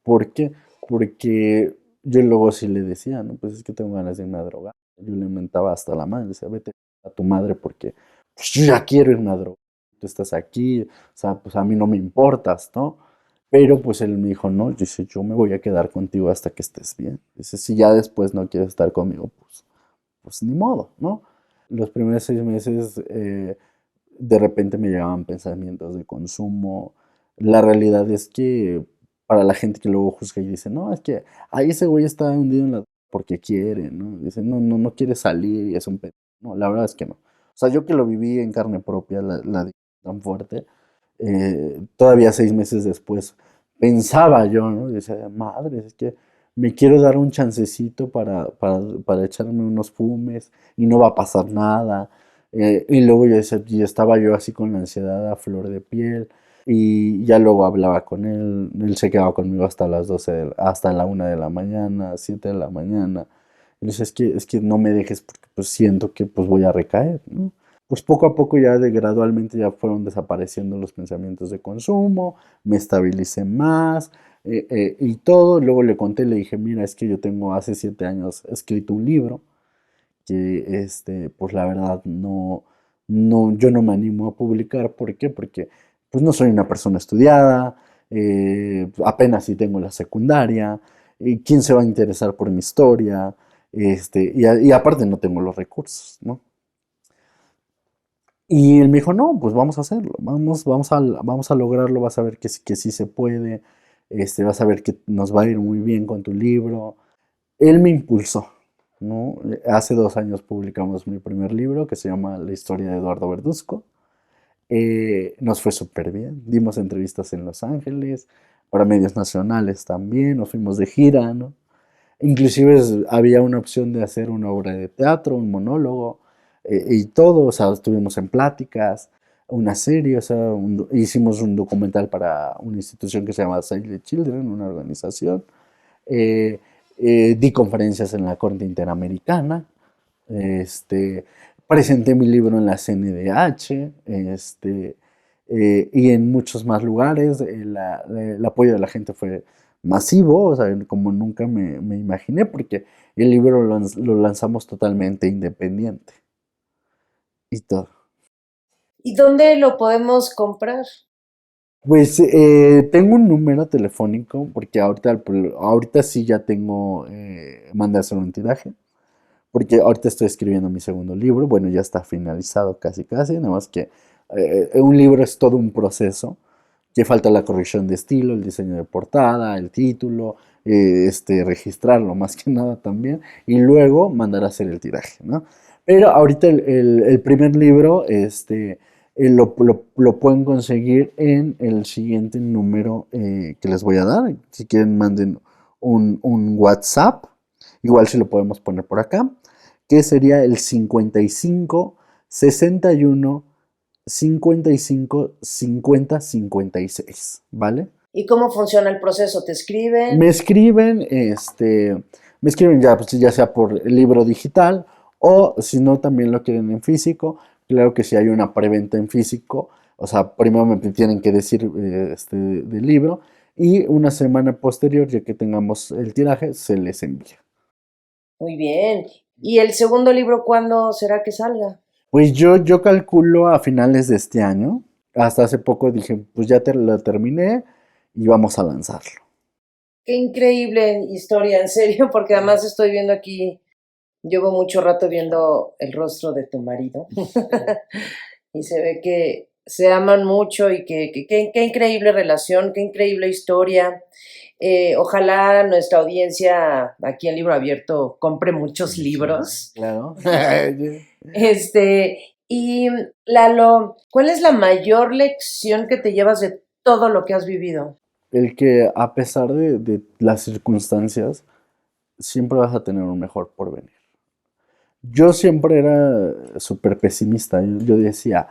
¿Por qué? Porque yo luego sí le decía, no, pues es que tengo ganas de irme a drogar. Yo le mentaba hasta la madre, le decía, vete a tu madre porque pues, yo ya quiero irme a drogar. Tú estás aquí, o sea, pues a mí no me importas, ¿no? Pero pues él me dijo, no, dice, yo me voy a quedar contigo hasta que estés bien. Dice, si ya después no quieres estar conmigo, pues ni modo, ¿no? Los primeros 6 meses de repente me llegaban pensamientos de consumo. La realidad es que para la gente que luego juzga y dice, no, es que ahí ese güey está hundido en la porque quiere, ¿no? Dice, no quiere salir y es un pedo. No, la verdad es que no. O sea, yo que lo viví en carne propia, la adicción tan fuerte, todavía 6 meses después pensaba yo, ¿no? Y decía, madre, es que me quiero dar un chancecito para echarme unos fumes y no va a pasar nada. Y luego y estaba yo así con la ansiedad a flor de piel y ya luego hablaba con él se quedaba conmigo hasta las 12, hasta la 1 de la mañana, 7 de la mañana. Y le decía, es que no me dejes porque pues siento que pues voy a recaer, ¿no? Pues poco a poco gradualmente ya fueron desapareciendo los pensamientos de consumo, me estabilicé más y todo. Luego le conté, le dije, mira, es que yo tengo hace 7 años escrito un libro que pues la verdad yo no me animo a publicar. ¿Por qué? Porque pues no soy una persona estudiada, apenas si tengo la secundaria, ¿quién se va a interesar por mi historia? y aparte no tengo los recursos, ¿no? Y él me dijo, no, pues vamos a hacerlo, vamos a lograrlo, vas a ver que sí se puede, vas a ver que nos va a ir muy bien con tu libro. Él me impulsó, ¿no? Hace 2 años publicamos mi primer libro que se llama La historia de Eduardo Verduzco. Nos fue súper bien, dimos entrevistas en Los Ángeles, para medios nacionales también, nos fuimos de gira, ¿no? Inclusive había una opción de hacer una obra de teatro, un monólogo, y todo, o sea, estuvimos en pláticas, una serie, o sea, hicimos un documental para una institución que se llama Save the Children, una organización. eh, Di conferencias en la Corte Interamericana, este, presenté mi libro en la CNDH, y en muchos más lugares. El apoyo de la gente fue masivo, o sea, como nunca me imaginé, porque el libro lo lanzamos totalmente independiente y todo. ¿Y dónde lo podemos comprar? Pues tengo un número telefónico, porque ahorita sí ya tengo, mandé a hacer un tiraje. Porque ahorita estoy escribiendo mi segundo libro, bueno, ya está finalizado casi casi, nada más que un libro es todo un proceso, que falta la corrección de estilo, el diseño de portada, el título, registrarlo más que nada también, y luego mandar a hacer el tiraje, ¿no? Pero ahorita el primer libro, lo pueden conseguir en el siguiente número que les voy a dar. Si quieren, manden un WhatsApp. Igual si lo podemos poner por acá, que sería el 55 61 55 50 56, ¿vale? ¿Y cómo funciona el proceso? ¿Te Me escriben? escriben, me escriben ya, pues, ya sea por libro digital o si no también lo quieren en físico. Claro que si hay una preventa en físico, o sea, primero me tienen que decir del libro y una semana posterior, ya que tengamos el tiraje, se les envía. Muy bien. ¿Y el segundo libro cuándo será que salga? Pues yo calculo a finales de este año. Hasta hace poco dije, pues ya lo terminé y vamos a lanzarlo. Qué increíble historia, en serio, porque además estoy viendo aquí, llevo mucho rato viendo el rostro de tu marido y se ve que se aman mucho y qué increíble relación, qué increíble historia. Ojalá nuestra audiencia aquí en Libro Abierto compre muchos libros. Claro. Y Lalo, ¿cuál es la mayor lección que te llevas de todo lo que has vivido? El que a pesar de las circunstancias, siempre vas a tener un mejor porvenir. Yo siempre era súper pesimista. Yo decía,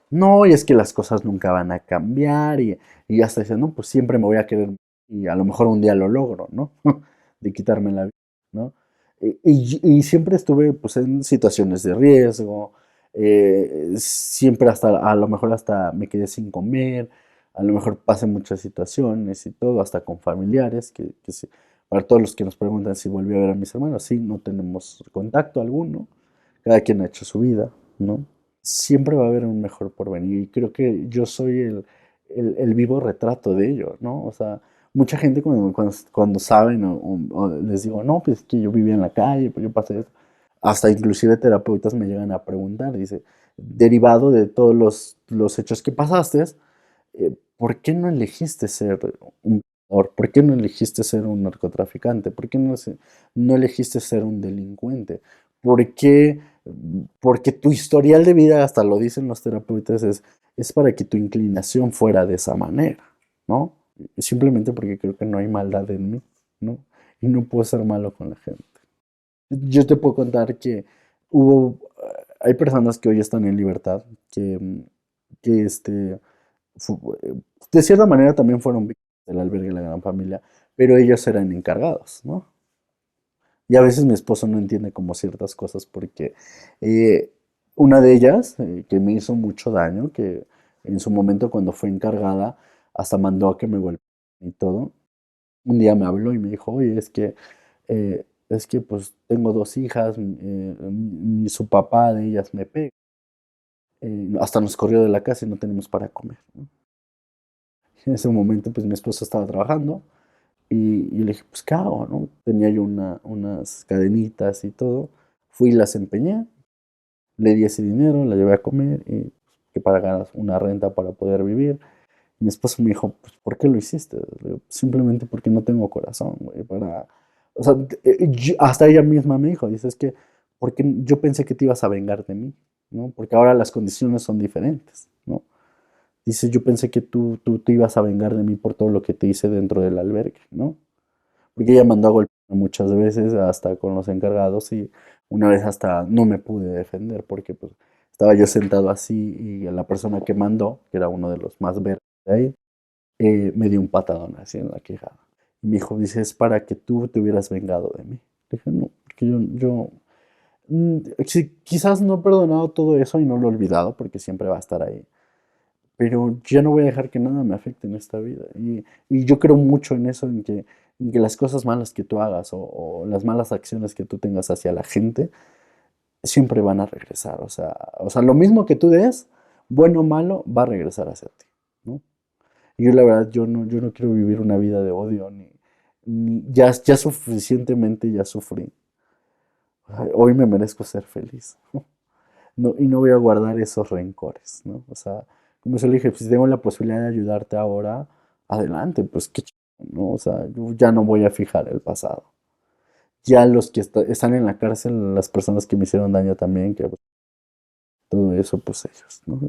no, y es que las cosas nunca van a cambiar. Y hasta decía, no, pues siempre me voy a querer. Y a lo mejor un día lo logro, ¿no? De quitarme la vida, ¿no? Y siempre estuve pues en situaciones de riesgo. Siempre hasta, a lo mejor hasta me quedé sin comer. A lo mejor pasé muchas situaciones y todo, hasta con familiares, que sí. Para todos los que nos preguntan si volví a ver a mis hermanos, sí, no tenemos contacto alguno. Cada quien ha hecho su vida, ¿no? Siempre va a haber un mejor porvenir. Y creo que yo soy el vivo retrato de ello, ¿no? O sea, mucha gente cuando saben o les digo, no, pues es que yo vivía en la calle, pues yo pasé esto. Hasta inclusive terapeutas me llegan a preguntar, dice, derivado de todos los hechos que pasaste, ¿por qué no elegiste ser un violador? ¿Por qué no elegiste ser un narcotraficante? ¿Por qué no elegiste ser un delincuente? ¿Por qué? Porque tu historial de vida, hasta lo dicen los terapeutas, es para que tu inclinación fuera de esa manera, ¿no? Simplemente porque creo que no hay maldad en mí, ¿no? Y no puedo ser malo con la gente. Yo te puedo contar que hay personas que hoy están en libertad, que de cierta manera también fueron víctimas del albergue de la gran familia, pero ellos eran encargados, ¿no? Y a veces mi esposo no entiende como ciertas cosas porque eh, una de ellas, que me hizo mucho daño, que en su momento cuando fue encargada, hasta mandó a que me golpeara y todo, un día me habló y me dijo, oye, es que pues tengo 2 hijas, su papá de ellas me pega, hasta nos corrió de la casa y no tenemos para comer, ¿no? En ese momento pues mi esposo estaba trabajando Y le dije, pues, ¿qué hago, no? Tenía yo unas cadenitas y todo. Fui y las empeñé, le di ese dinero, la llevé a comer y que pagara una renta para poder vivir. Y mi esposo me dijo, pues, ¿por qué lo hiciste? Le digo, simplemente porque no tengo corazón, güey, para... O sea, hasta ella misma me dijo, dice, es que, porque yo pensé que te ibas a vengar de mí, ¿no? Porque ahora las condiciones son diferentes, ¿no? Dice, yo pensé que tú te ibas a vengar de mí por todo lo que te hice dentro del albergue, ¿no? Porque ella mandó a golpear muchas veces, hasta con los encargados, y una vez hasta no me pude defender, porque pues estaba yo sentado así y la persona que mandó, que era uno de los más verdes de ahí, me dio un patadón así en la quejada. Y me dijo, dice, es para que tú te hubieras vengado de mí. Le dije, no, porque sí, quizás no he perdonado todo eso y no lo he olvidado, porque siempre va a estar ahí, pero ya no voy a dejar que nada me afecte en esta vida. Y yo creo mucho en eso, en que las cosas malas que tú hagas o las malas acciones que tú tengas hacia la gente, siempre van a regresar. O sea, lo mismo que tú des, bueno o malo, va a regresar hacia ti, ¿no? Y yo la verdad, yo no quiero vivir una vida de odio, ya suficientemente ya sufrí. Ay, hoy me merezco ser feliz, ¿no? Y no voy a guardar esos rencores, ¿no? O sea, como se le dije, pues si tengo la posibilidad de ayudarte ahora, adelante, pues qué chido, ¿no? O sea, yo ya no voy a fijar el pasado. Ya los que están en la cárcel, las personas que me hicieron daño también, que pues, todo eso, pues ellos, ¿no?